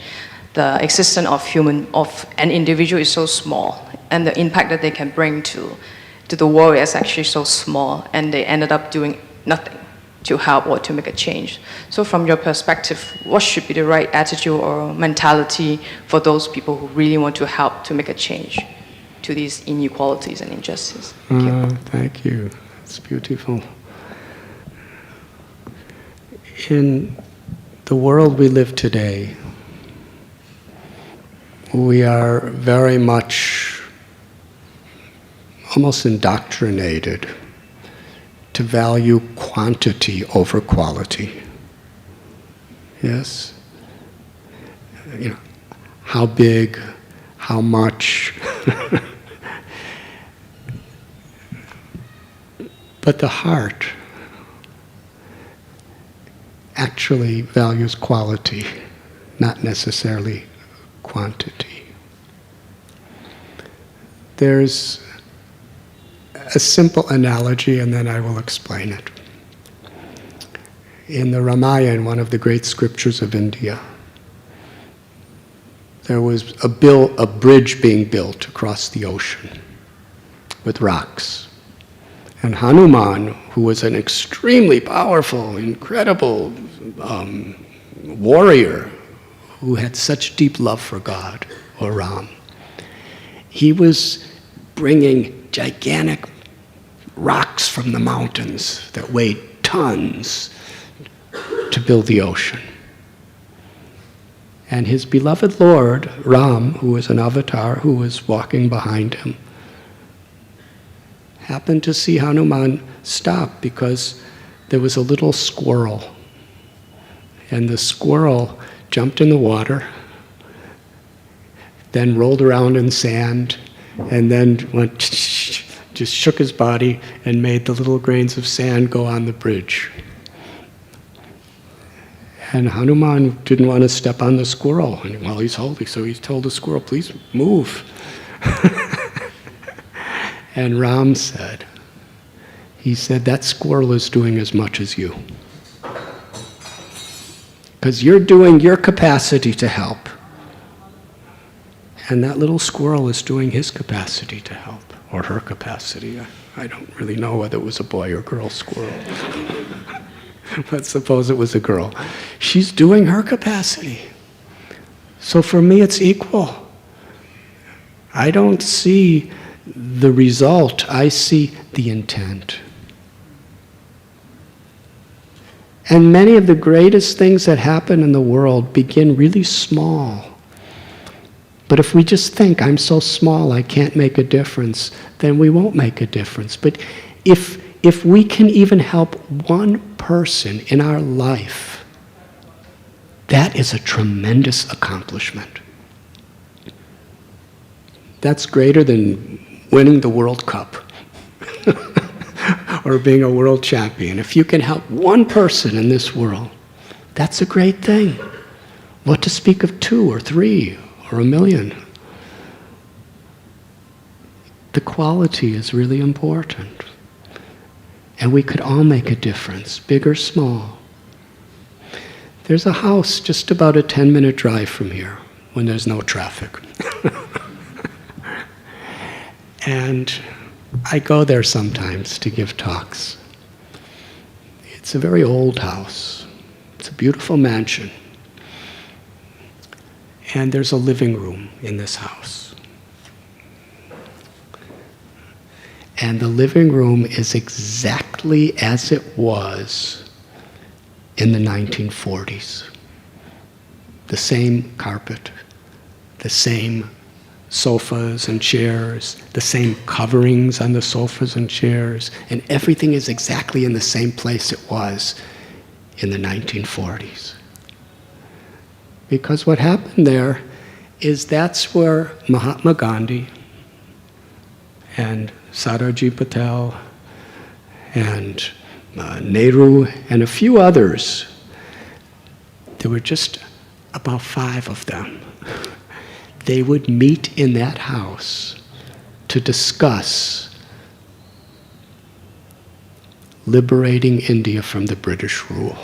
Speaker 4: the existence of an individual is so small, and the impact that they can bring to the world is actually so small, and they ended up doing nothing to help or to make a change. So from your perspective, what should be the right attitude or mentality for those people who really want to help to make a change to these inequalities and injustice? Thank you.
Speaker 1: Thank you. It's beautiful. In the world we live today, we are very much almost indoctrinated to value quantity over quality. Yes? You know, how big, how much. But the heart actually values quality, not necessarily quantity. There's a simple analogy, and then I will explain it. In the Ramayana, one of the great scriptures of India, there was a bridge being built across the ocean with rocks. And Hanuman, who was an extremely powerful, incredible warrior, who had such deep love for God, or Ram, he was bringing gigantic rocks from the mountains that weighed tons to build the ocean. And his beloved Lord, Ram, who was an avatar, who was walking behind him, happened to see Hanuman stop because there was a little squirrel. And the squirrel jumped in the water, then rolled around in sand, and then went just shook his body and made the little grains of sand go on the bridge. And Hanuman didn't want to step on the squirrel while he's holding, so he told the squirrel, please move. And Ram said, that squirrel is doing as much as you. Because you're doing your capacity to help. And that little squirrel is doing his capacity to help, or her capacity. I don't really know whether it was a boy or girl squirrel. But suppose it was a girl. She's doing her capacity. So for me, it's equal. I don't see the result, I see the intent. And many of the greatest things that happen in the world begin really small. But if we just think, I'm so small, I can't make a difference, then we won't make a difference. But if we can even help one person in our life, that is a tremendous accomplishment. That's greater than winning the World Cup or being a world champion. If you can help one person in this world, that's a great thing. What to speak of 2 or 3 or 1 million? The quality is really important. And we could all make a difference, big or small. There's a house just about a 10-minute drive from here when there's no traffic. And I go there sometimes to give talks. It's a very old house. It's a beautiful mansion. And there's a living room in this house. And the living room is exactly as it was in the 1940s. The same carpet, the same sofas and chairs, the same coverings on the sofas and chairs, and everything is exactly in the same place it was in the 1940s. Because what happened there is that's where Mahatma Gandhi and Sarojini Patel and Nehru and a few others, there were just about 5 of them. They would meet in that house to discuss liberating India from the British rule.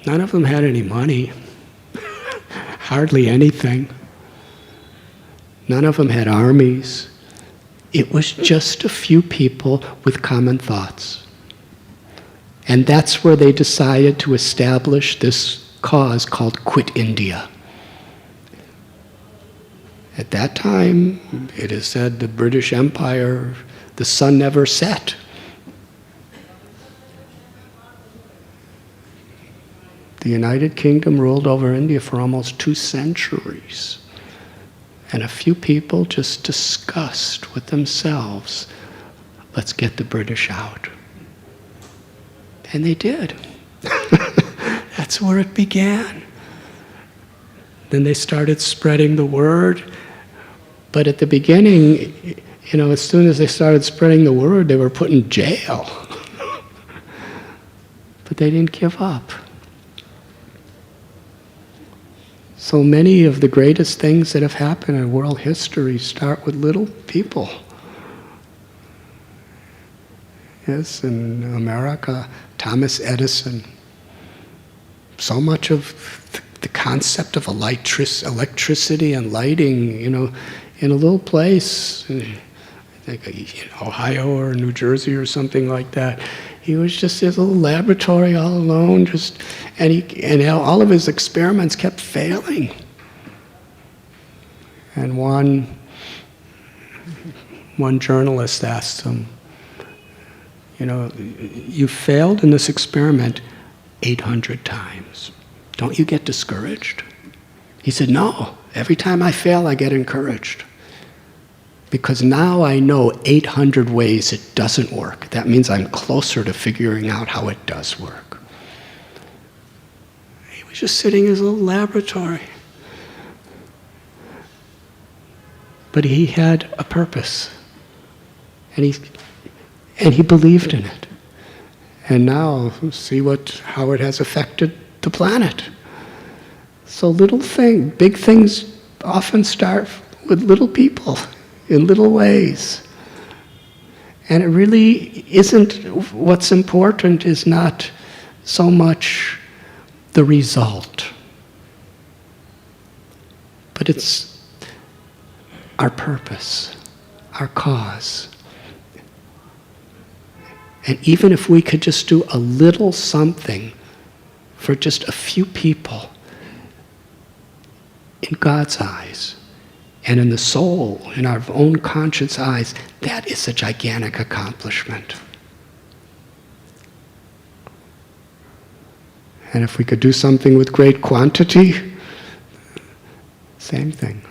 Speaker 1: None of them had any money, hardly anything. None of them had armies. It was just a few people with common thoughts. And that's where they decided to establish this cause called Quit India. At that time, it is said the British Empire, the sun never set. The United Kingdom ruled over India for almost 2 centuries. And a few people just discussed with themselves let's get the British out. And they did. That's where it began. Then they started spreading the word. But at the beginning, as soon as they started spreading the word, they were put in jail. But they didn't give up. So many of the greatest things that have happened in world history start with little people. Yes, in America, Thomas Edison. So much of the concept of electricity and lighting, in a little place, I think Ohio or New Jersey or something like that. He was just his little laboratory all alone, and all of his experiments kept failing. And one journalist asked him, you failed in this experiment 800 times. Don't you get discouraged? He said, no. Every time I fail, I get encouraged. Because now I know 800 ways it doesn't work. That means I'm closer to figuring out how it does work. He was just sitting in his little laboratory. But he had a purpose. And he believed in it. And now, see how it has affected the planet. So big things often start with little people in little ways. And it really isn't, what's important is not so much the result, but it's our purpose, our cause. And even if we could just do a little something for just a few people, in God's eyes, and in the soul, in our own conscious eyes, that is a gigantic accomplishment. And if we could do something with great quantity, same thing.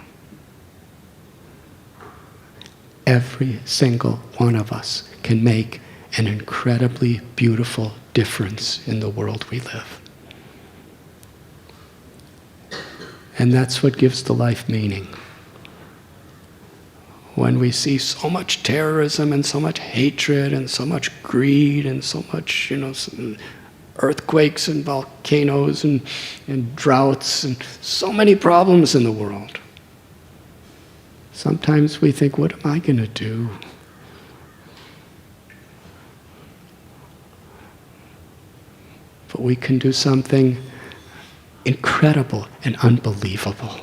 Speaker 1: Every single one of us can make an incredibly beautiful difference in the world we live. And that's what gives the life meaning. When we see so much terrorism and so much hatred and so much greed and so much, earthquakes and volcanoes and droughts and so many problems in the world, sometimes we think, what am I going to do? But we can do something incredible and unbelievable.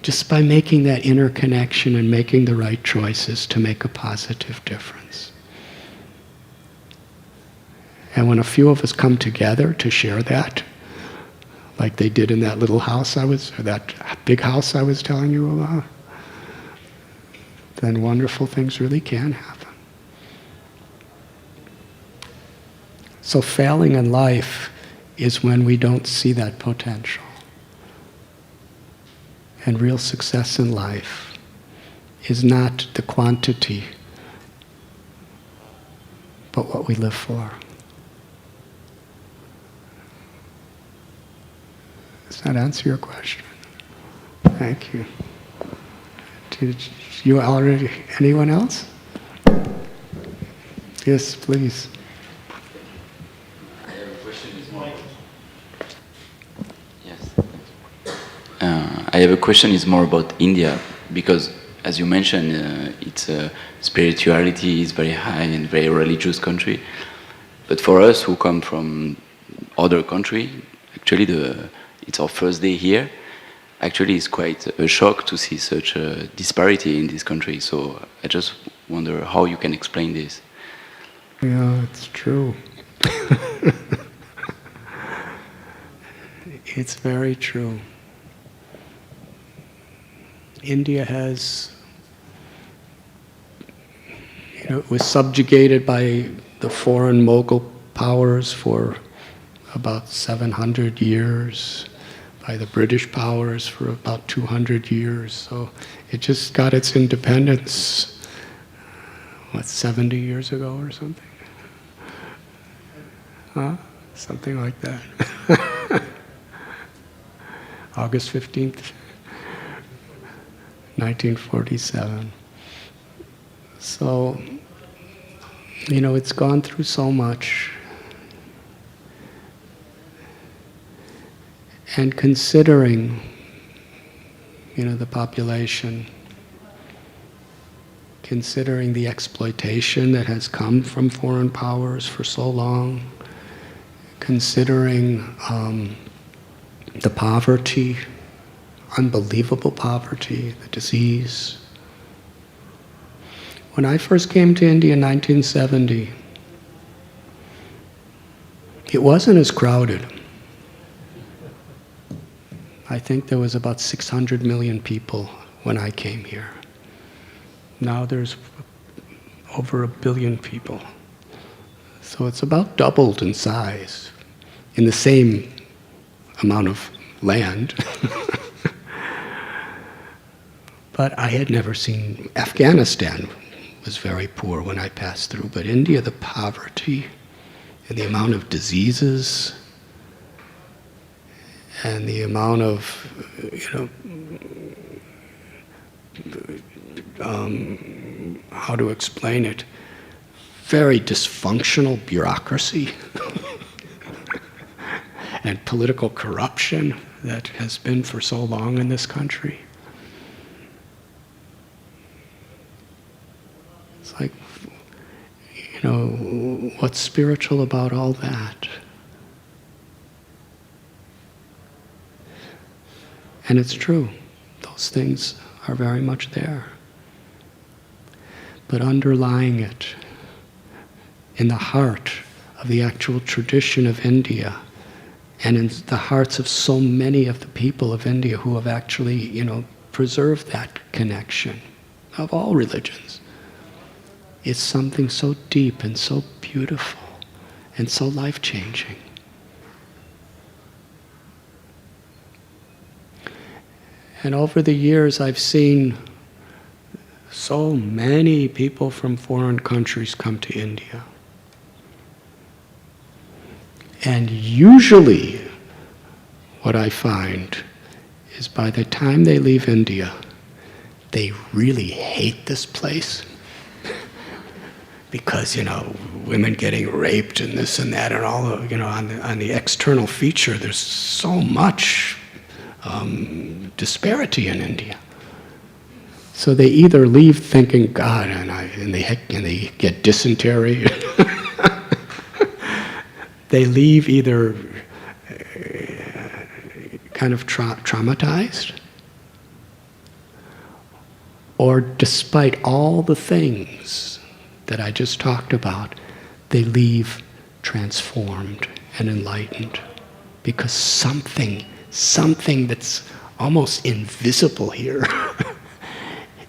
Speaker 1: Just by making that inner connection and making the right choices to make a positive difference. And when a few of us come together to share that, like they did in that little house or that big house I was telling you about, then wonderful things really can happen. So failing in life is when we don't see that potential. And real success in life is not the quantity, but what we live for. Does that answer your question? Thank you. Did you already, anyone else? Yes, please.
Speaker 5: I have a question is more about India, because as you mentioned, its spirituality is very high and very religious country. But for us who come from other country, actually it's our first day here. Actually, it's quite a shock to see such a disparity in this country. So I just wonder how you can explain this.
Speaker 1: Yeah, it's true. It's very true. India was subjugated by the foreign Mughal powers for about 700 years, by the British powers for about 200 years. So it just got its independence 70 years ago or something? Huh? Something like that. August 15th, 1947. So, it's gone through so much. And considering, the population, considering the exploitation that has come from foreign powers for so long, considering the poverty, unbelievable poverty, the disease. When I first came to India in 1970, it wasn't as crowded. I think there was about 600 million people when I came here. Now there's over 1 billion people. So it's about doubled in size in the same amount of land. But I had never seen, Afghanistan was very poor when I passed through, but India, the poverty and the amount of diseases and the amount of, how to explain it, very dysfunctional bureaucracy and political corruption that has been for so long in this country. It's like, what's spiritual about all that? And it's true, those things are very much there. But underlying it, in the heart of the actual tradition of India, and in the hearts of so many of the people of India who have actually, preserved that connection of all religions, is something so deep and so beautiful and so life-changing. And over the years, I've seen so many people from foreign countries come to India. And usually, what I find is by the time they leave India, they really hate this place. Because, women getting raped and this and that and all of, on the external feature, there's so much disparity in India. So they either leave thinking, God, and they get dysentery. They leave either kind of traumatized, or despite all the things that I just talked about, they leave transformed and enlightened, because something that's almost invisible here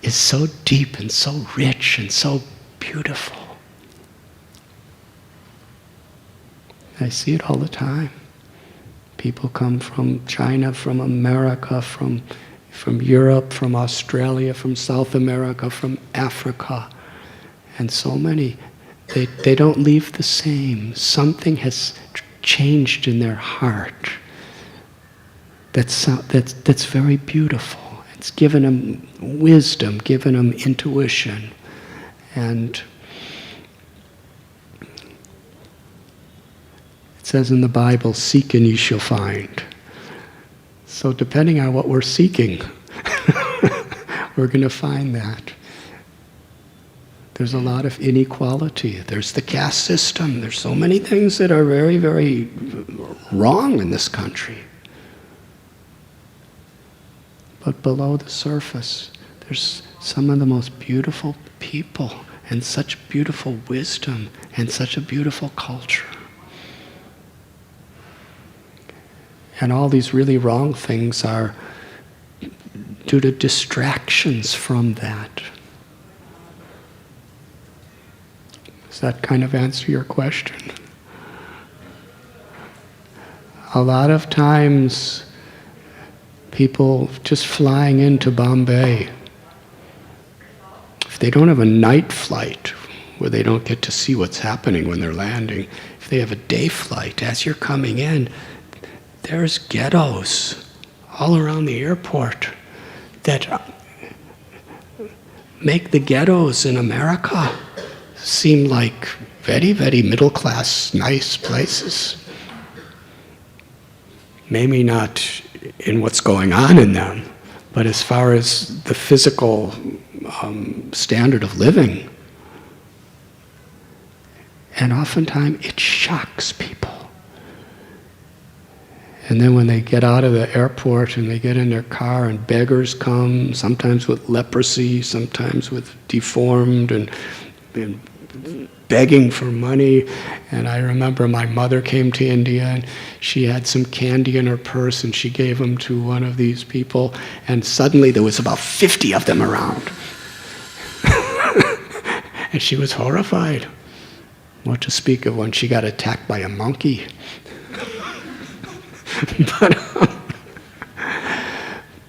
Speaker 1: is so deep and so rich and so beautiful. I see it all the time. People come from China, from America, from Europe, from Australia, from South America, from Africa, and so many. They don't leave the same. Something has changed in their heart. That's very beautiful. It's given them wisdom, given them intuition, and it says in the Bible, "Seek and ye shall find." So depending on what we're seeking, we're going to find that. There's a lot of inequality. There's the caste system. There's so many things that are very, very wrong in this country. But below the surface, there's some of the most beautiful people and such beautiful wisdom and such a beautiful culture. And all these really wrong things are due to distractions from that. Does that kind of answer your question? A lot of times, people just flying into Bombay, if they don't have a night flight where they don't get to see what's happening when they're landing. If they have a day flight, as you're coming in, there's ghettos all around the airport that make the ghettos in America seem like very, very middle class, nice places. Maybe not in what's going on in them, but as far as the physical standard of living. And oftentimes it shocks people. And then when they get out of the airport and they get in their car and beggars come, sometimes with leprosy, sometimes with deformed and begging for money. And I remember my mother came to India and she had some candy in her purse and she gave them to one of these people, and suddenly there was about 50 of them around. And she was horrified. What to speak of when she got attacked by a monkey.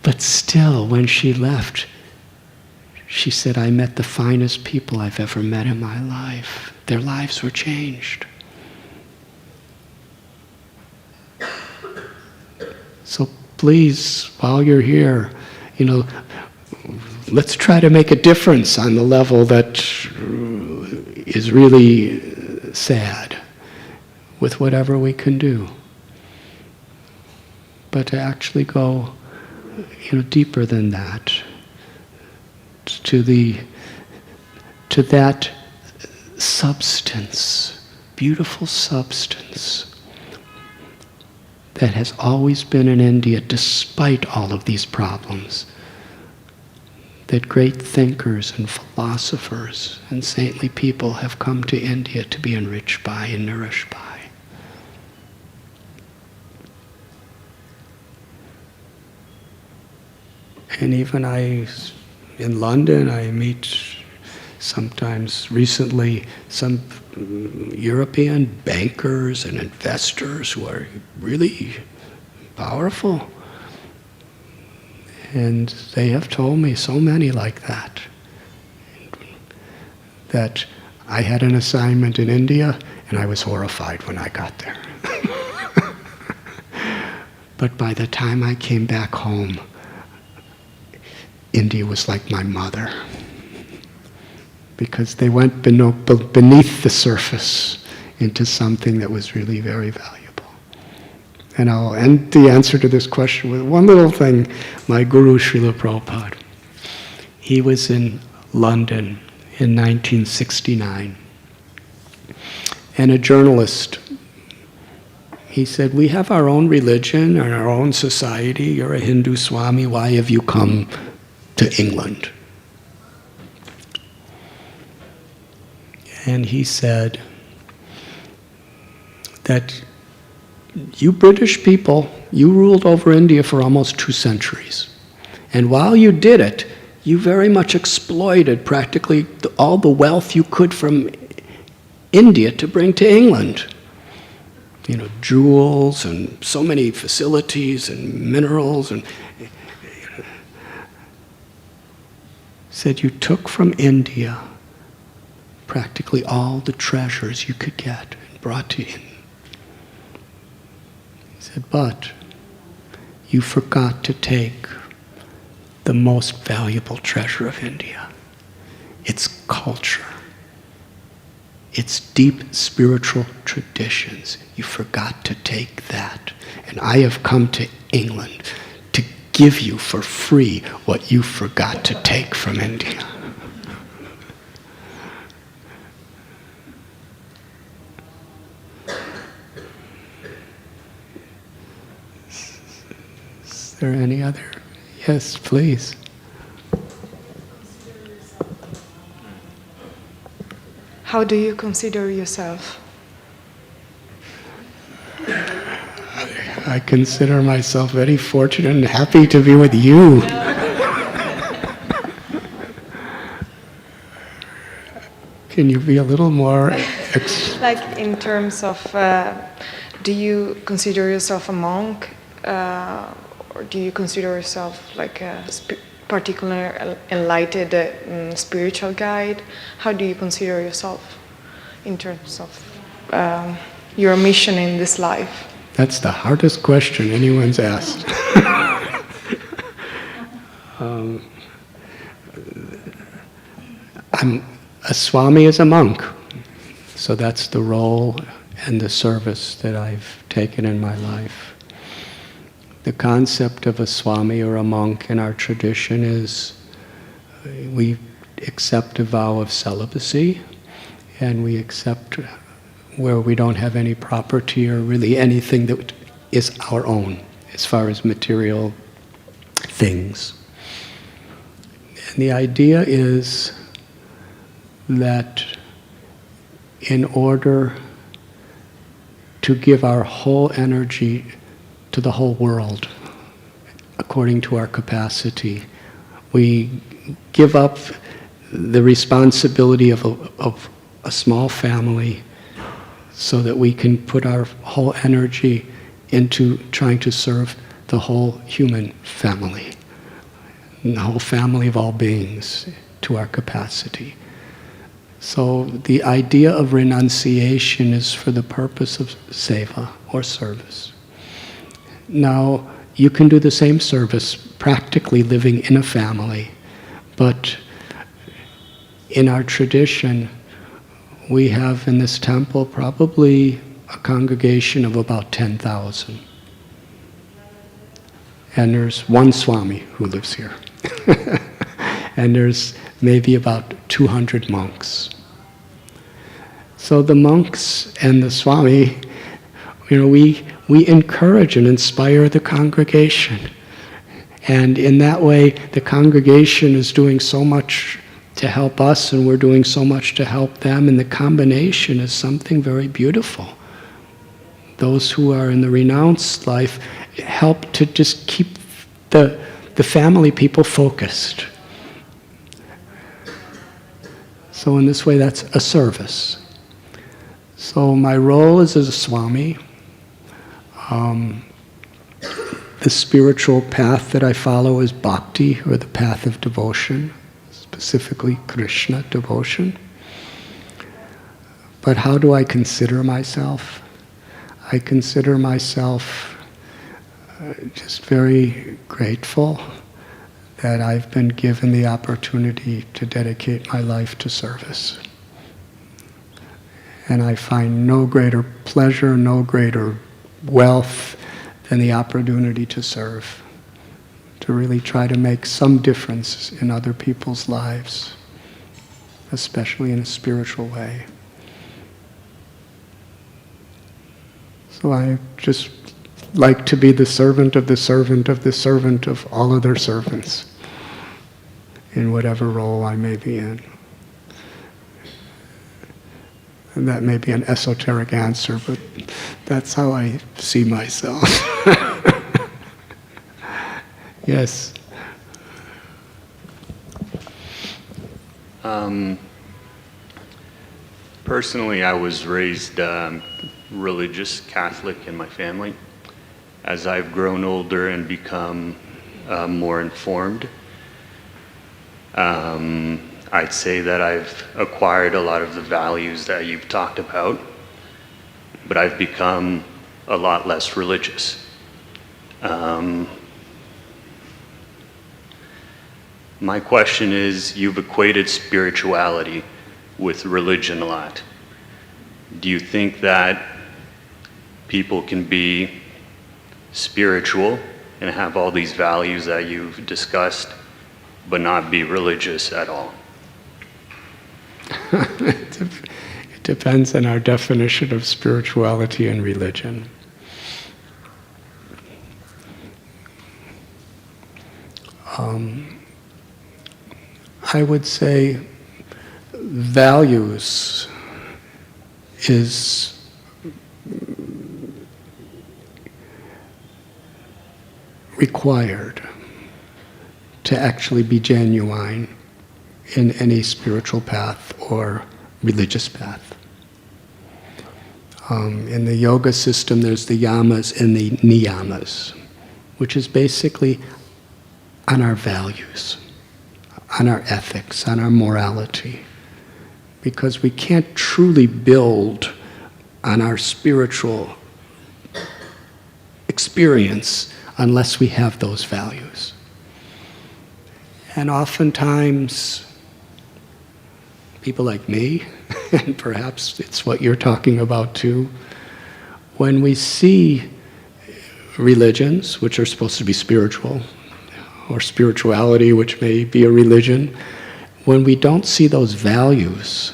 Speaker 1: But still, when she left, she said, I met the finest people I've ever met in my life. Their lives were changed. So please, while you're here, let's try to make a difference on the level that is really sad with whatever we can do. But to actually go, deeper than that, to that substance, beautiful substance that has always been in India despite all of these problems, that great thinkers and philosophers and saintly people have come to India to be enriched by and nourished by. And even in London, I meet sometimes recently some European bankers and investors who are really powerful. And they have told me, so many like that I had an assignment in India and I was horrified when I got there. But by the time I came back home, India was like my mother, because they went beneath the surface into something that was really very valuable. And I'll end the answer to this question with one little thing. My guru, Srila Prabhupada, he was in London in 1969, and a journalist, he said, we have our own religion and our own society. You're a Hindu Swami. Why have you come to England? And he said that you British people, you ruled over India for almost 2 centuries. And while you did it, you very much exploited practically all the wealth you could from India to bring to England. Jewels and so many facilities and minerals, and said you took from India practically all the treasures you could get and brought to India. He said, but you forgot to take the most valuable treasure of India, its culture, its deep spiritual traditions. You forgot to take that. And I have come to England to give you for free what you forgot to take from India. Is there any other? Yes, please.
Speaker 6: How do you consider yourself?
Speaker 1: I consider myself very fortunate and happy to be with you. Can you be a little more...
Speaker 6: Like in terms of, do you consider yourself a monk? Or do you consider yourself like a particular enlightened spiritual guide? How do you consider yourself in terms of your mission in this life?
Speaker 1: That's the hardest question anyone's asked. A Swami is a monk, so that's the role and the service that I've taken in my life. The concept of a Swami or a monk in our tradition is we accept a vow of celibacy, and we accept where we don't have any property or really anything that is our own as far as material things. And the idea is that in order to give our whole energy to the whole world, according to our capacity, we give up the responsibility of a small family so that we can put our whole energy into trying to serve the whole human family, and the whole family of all beings to our capacity. So the idea of renunciation is for the purpose of seva or service. Now, you can do the same service practically living in a family, but in our tradition, we have in this temple probably a congregation of about 10,000. And there's one Swami who lives here. And there's maybe about 200 monks. So the monks and the Swami, we encourage and inspire the congregation. And in that way, the congregation is doing so much to help us, and we're doing so much to help them, and the combination is something very beautiful. Those who are in the renounced life help to just keep the family people focused. So in this way, that's a service. So my role is as a Swami. The spiritual path that I follow is bhakti, or the path of devotion, specifically Krishna devotion. But how do I consider myself? I consider myself just very grateful that I've been given the opportunity to dedicate my life to service. And I find no greater pleasure, no greater wealth than the opportunity to serve, to really try to make some difference in other people's lives, especially in a spiritual way. So I just like to be the servant of the servant of the servant of all other servants, in whatever role I may be in. And that may be an esoteric answer, but that's how I see myself. Yes.
Speaker 7: Personally, I was raised religious Catholic in my family. As I've grown older and become more informed, I'd say that I've acquired a lot of the values that you've talked about, but I've become a lot less religious. My question is, you've equated spirituality with religion a lot. Do you think that people can be spiritual and have all these values that you've discussed, but not be religious at all?
Speaker 1: It depends on our definition of spirituality and religion. I would say values is required to actually be genuine in any spiritual path or religious path. In the yoga system, there's the yamas and the niyamas, which is basically on our values, on our ethics, on our morality. Because we can't truly build on our spiritual experience unless we have those values. And oftentimes, people like me, and perhaps it's what you're talking about too, when we see religions, which are supposed to be spiritual, or spirituality, which may be a religion, when we don't see those values,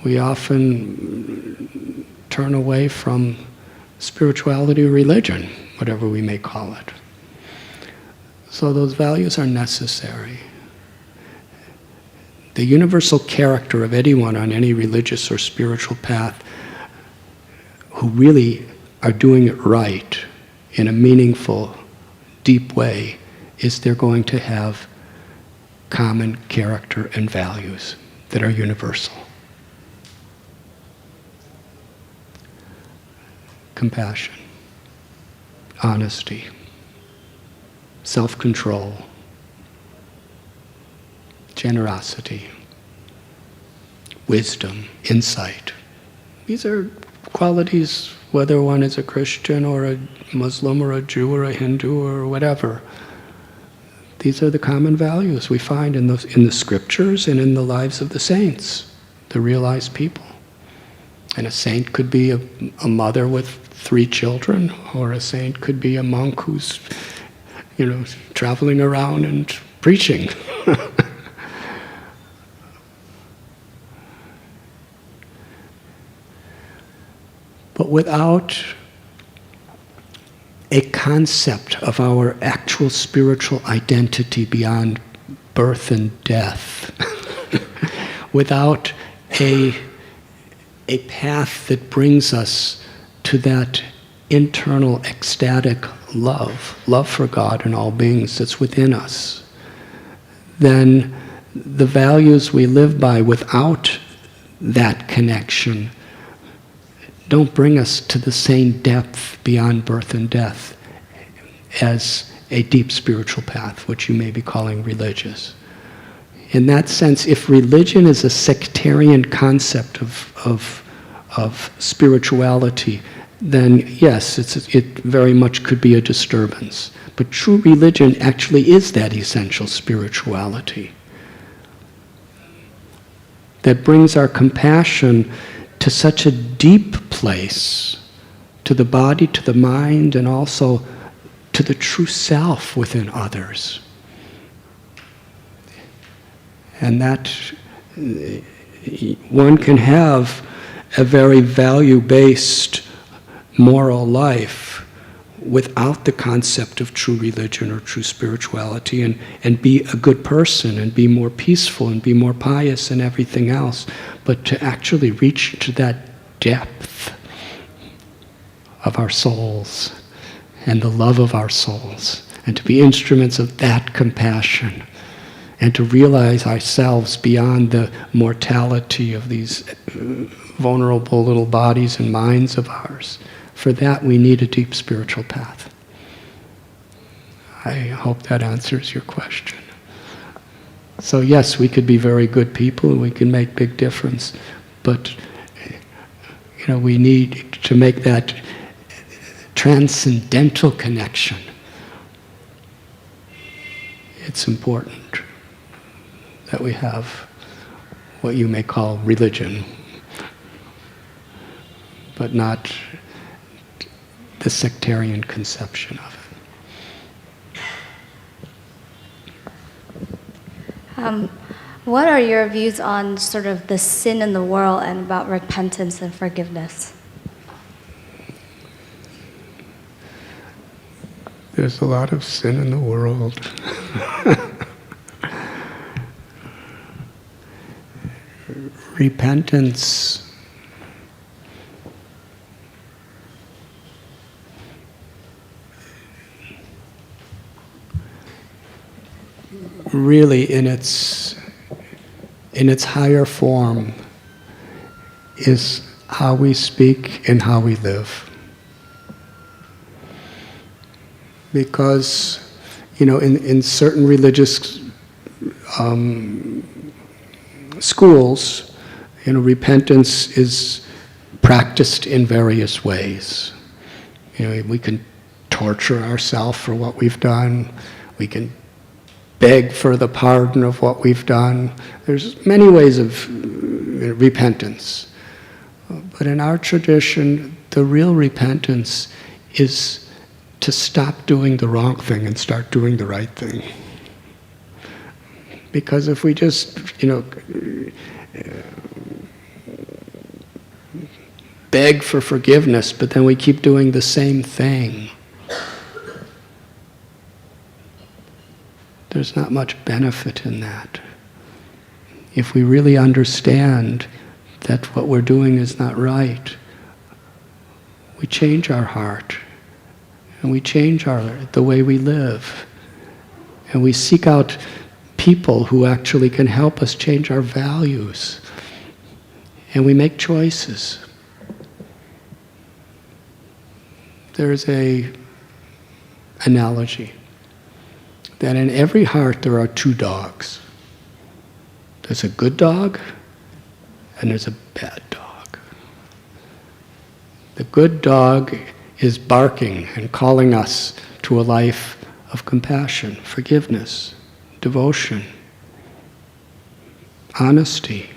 Speaker 1: we often turn away from spirituality or religion, whatever we may call it. So those values are necessary. The universal character of anyone on any religious or spiritual path who really are doing it right in a meaningful, deep way is they're going to have common character and values that are universal. Compassion, honesty, self-control, generosity, wisdom, insight. These are qualities, whether one is a Christian or a Muslim or a Jew or a Hindu or whatever. These are the common values we find in the scriptures and in the lives of the saints, the realized people. And a saint could be a mother with 3 children, or a saint could be a monk who's, traveling around and preaching. But without a concept of our actual spiritual identity beyond birth and death, without a path that brings us to that internal ecstatic love for God and all beings that's within us, then the values we live by without that connection don't bring us to the same depth beyond birth and death as a deep spiritual path, which you may be calling religious. In that sense, if religion is a sectarian concept of spirituality, then yes, it very much could be a disturbance. But true religion actually is that essential spirituality that brings our compassion to such a deep place, to the body, to the mind, and also to the true self within others. And that one can have a very value-based moral life without the concept of true religion or true spirituality, and be a good person and be more peaceful and be more pious and everything else, but to actually reach to that depth of our souls and the love of our souls, and to be instruments of that compassion, and to realize ourselves beyond the mortality of these vulnerable little bodies and minds of ours. For that, we need a deep spiritual path. I hope that answers your question. So yes, we could be very good people and we can make big difference, but we need to make that transcendental connection. It's important that we have what you may call religion, but not the sectarian conception of it.
Speaker 2: What are your views on sort of the sin in the world and about repentance and forgiveness?
Speaker 1: There's a lot of sin in the world. Repentance really in its higher form is how we speak and how we live. Because in certain religious schools, repentance is practiced in various ways. We can torture ourselves for what we've done. We can beg for the pardon of what we've done. There's many ways of repentance. But in our tradition, the real repentance is to stop doing the wrong thing and start doing the right thing. Because if we just, beg for forgiveness, but then we keep doing the same thing, there's not much benefit in that. If we really understand that what we're doing is not right, we change our heart, and we change the way we live, and we seek out people who actually can help us change our values, and we make choices. There's an analogy that in every heart there are two dogs. There's a good dog and there's a bad dog. The good dog is barking and calling us to a life of compassion, forgiveness, devotion, honesty,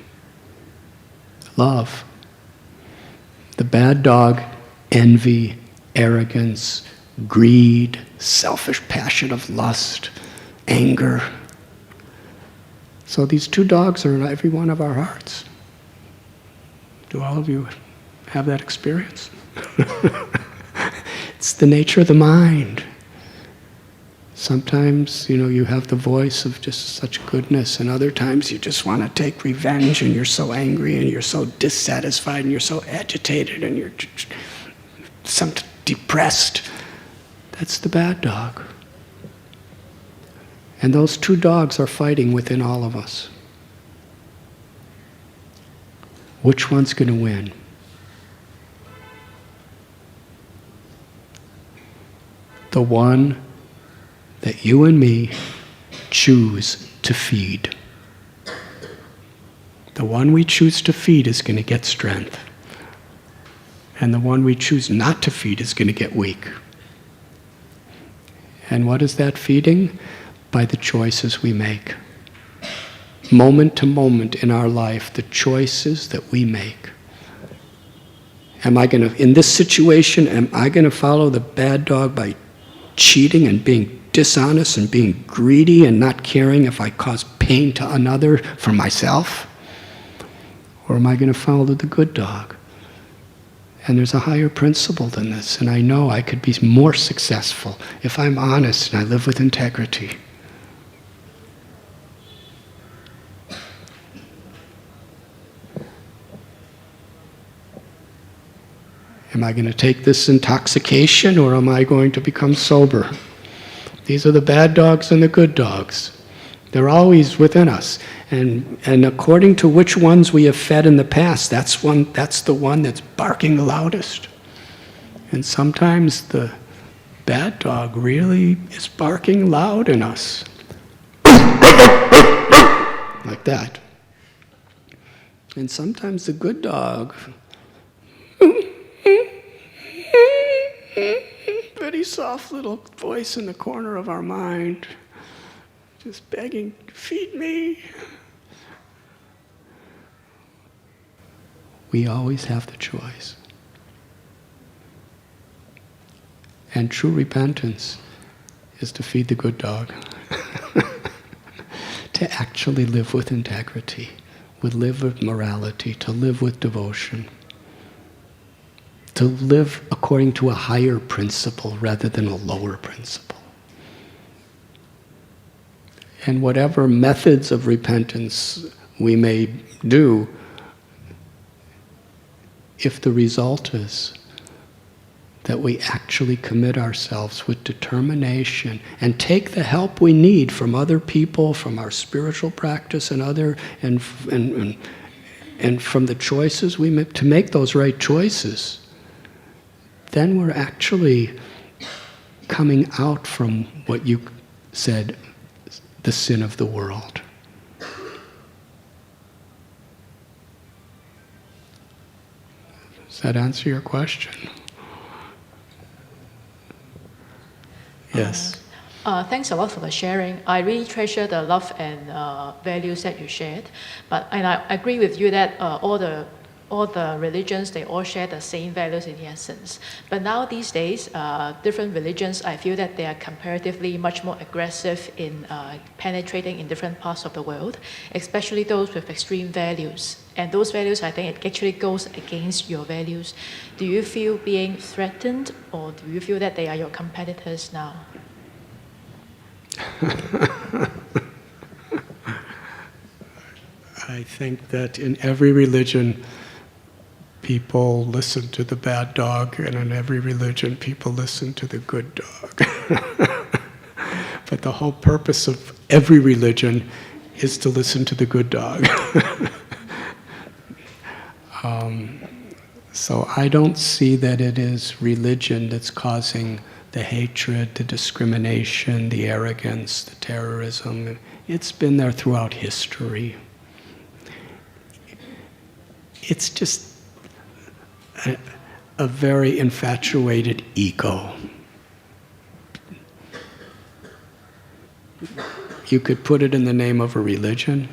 Speaker 1: love. The bad dog, envy, arrogance, greed, selfish passion of lust, anger. So these two dogs are in every one of our hearts. Do all of you have that experience? It's the nature of the mind. Sometimes, you have the voice of just such goodness, and other times you just want to take revenge, and you're so angry, and you're so dissatisfied, and you're so agitated, and you're depressed. That's the bad dog. And those two dogs are fighting within all of us. Which one's going to win? The one that you and me choose to feed. The one we choose to feed is going to get strength. And the one we choose not to feed is going to get weak. And what is that feeding? By the choices we make. Moment to moment in our life, the choices that we make. In this situation, am I going to follow the bad dog by cheating and being dishonest and being greedy and not caring if I cause pain to another for myself? Or am I going to follow the good dog? And there's a higher principle than this, and I know I could be more successful if I'm honest and I live with integrity. Am I going to take this intoxication, or am I going to become sober? These are the bad dogs and the good dogs. They're always within us. And according to which ones we have fed in the past, that's the one that's barking the loudest. And sometimes the bad dog really is barking loud in us. Like that. And sometimes the good dog, very soft little voice in the corner of our mind, just begging, feed me. We always have the choice. And true repentance is to feed the good dog. To actually live with integrity, live with morality, to live with devotion. To live according to a higher principle rather than a lower principle. And whatever methods of repentance we may do, if the result is that we actually commit ourselves with determination and take the help we need from other people, from our spiritual practice and from the choices we make, to make those right choices, then we're actually coming out from what you said, the sin of the world. Does that answer your question? Yes.
Speaker 8: Thanks a lot for the sharing. I really treasure the love and values that you shared. And I agree with you that all the religions, they all share the same values in the essence. But now these days, different religions, I feel that they are comparatively much more aggressive in penetrating in different parts of the world, especially those with extreme values. And those values, I think it actually goes against your values. Do you feel being threatened, or do you feel that they are your competitors now?
Speaker 1: I think that in every religion, people listen to the bad dog, and in every religion, people listen to the good dog. But the whole purpose of every religion is to listen to the good dog. So I don't see that it is religion that's causing the hatred, the discrimination, the arrogance, the terrorism. It's been there throughout history. It's just a very infatuated ego. You could put it in the name of a religion.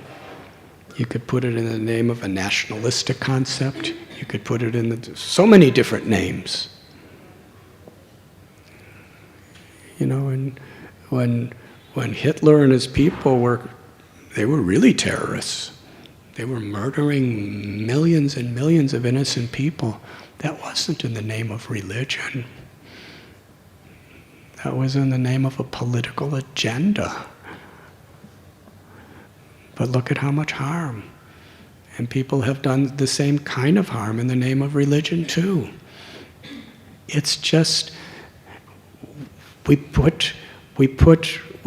Speaker 1: You could put it in the name of a nationalistic concept. You could put it in so many different names. You know, and when Hitler and his people were really terrorists. They were murdering millions and millions of innocent people. That wasn't in the name of religion. That was in the name of a political agenda. But look at how much harm. And people have done the same kind of harm in the name of religion too. It's just, we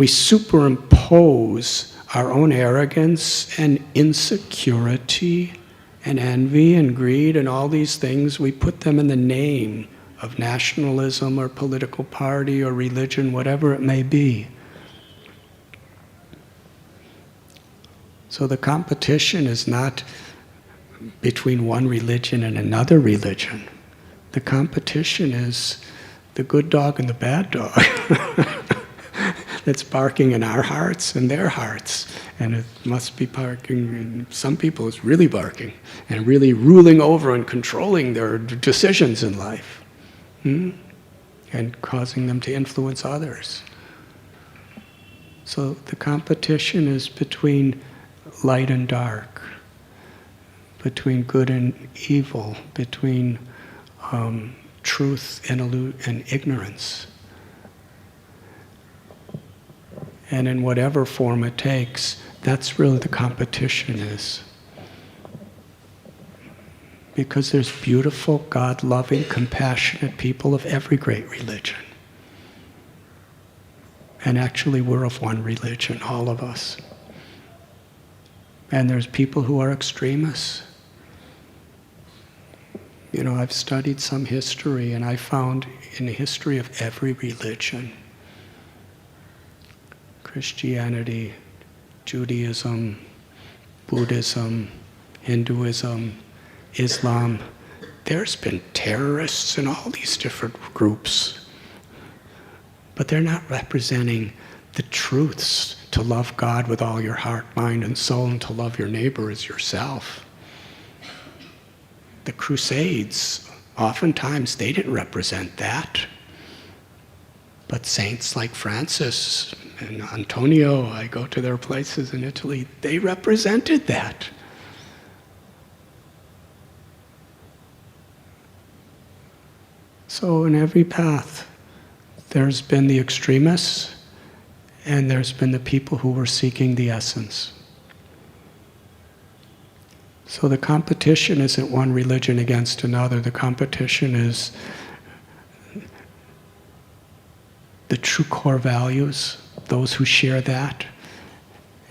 Speaker 1: superimpose our own arrogance and insecurity and envy and greed and all these things, we put them in the name of nationalism or political party or religion, whatever it may be. So the competition is not between one religion and another religion. The competition is the good dog and the bad dog. That's barking in our hearts and their hearts. And it must be barking in some people, it's really barking and really ruling over and controlling their decisions in life. And causing them to influence others. So the competition is between light and dark, between good and evil, between truth and ignorance. And in whatever form it takes, that's really the competition is. Because there's beautiful, God-loving, compassionate people of every great religion. And actually we're of one religion, all of us. And there's people who are extremists. You know, I've studied some history, and I found in the history of every religion, Christianity, Judaism, Buddhism, Hinduism, Islam, there's been terrorists in all these different groups. But they're not representing the truths to love God with all your heart, mind, and soul, and to love your neighbor as yourself. The Crusades, oftentimes they didn't represent that. But saints like Francis and Antonio, I go to their places in Italy, they represented that. So in every path, there's been the extremists, and there's been the people who were seeking the essence. So the competition isn't one religion against another. The competition is the true core values, those who share that,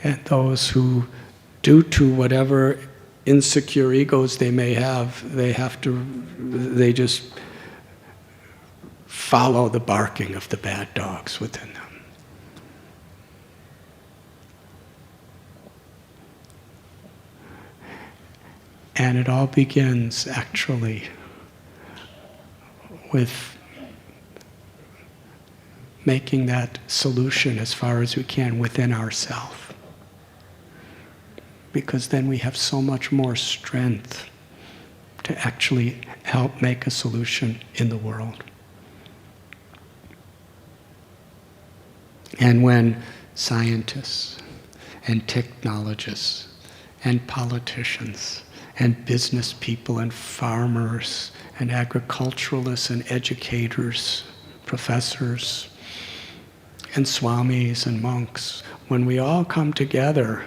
Speaker 1: and those who, due to whatever insecure egos they may have, they just follow the barking of the bad dogs within them. And it all begins, actually, with making that solution as far as we can within ourselves. Because then we have so much more strength to actually help make a solution in the world. And when scientists and technologists and politicians and business people and farmers and agriculturalists and educators, professors and swamis and monks, when we all come together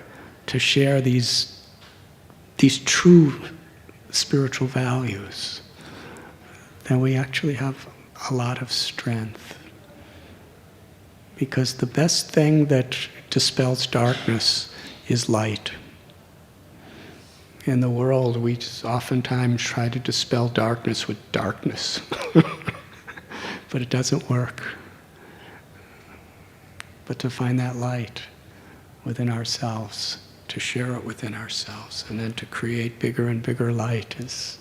Speaker 1: to share these true spiritual values, then we actually have a lot of strength. Because the best thing that dispels darkness is light. In the world, we oftentimes try to dispel darkness with darkness. But it doesn't work. But to find that light within ourselves, to share it within ourselves, and then to create bigger and bigger light is...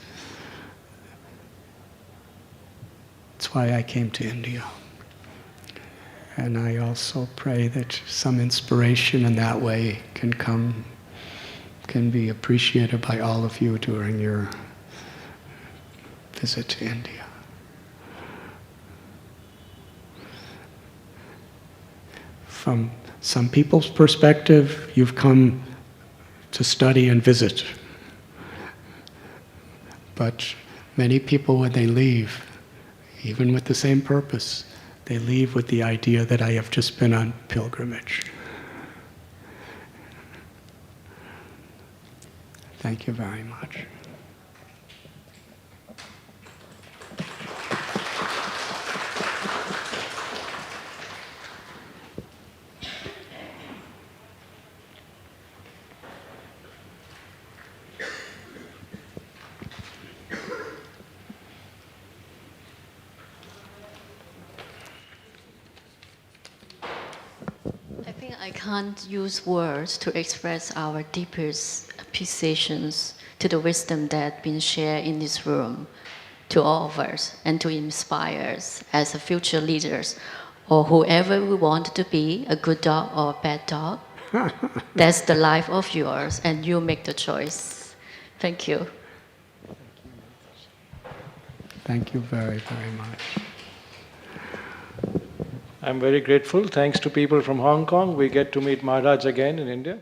Speaker 1: That's why I came to India. And I also pray that some inspiration in that way can be appreciated by all of you during your visit to India. From some people's perspective, you've come to study and visit. But many people, when they leave, even with the same purpose, they leave with the idea that I have just been on pilgrimage. Thank you very much.
Speaker 9: I can't use words to express our deepest appreciations to the wisdom that's been shared in this room, to all of us, and to inspire us as a future leaders, or whoever we want to be, a good dog or a bad dog. That's the life of yours, and you make the choice. Thank you.
Speaker 1: Thank you very, very much.
Speaker 10: I'm very grateful. Thanks to people from Hong Kong, we get to meet Maharaj again in India.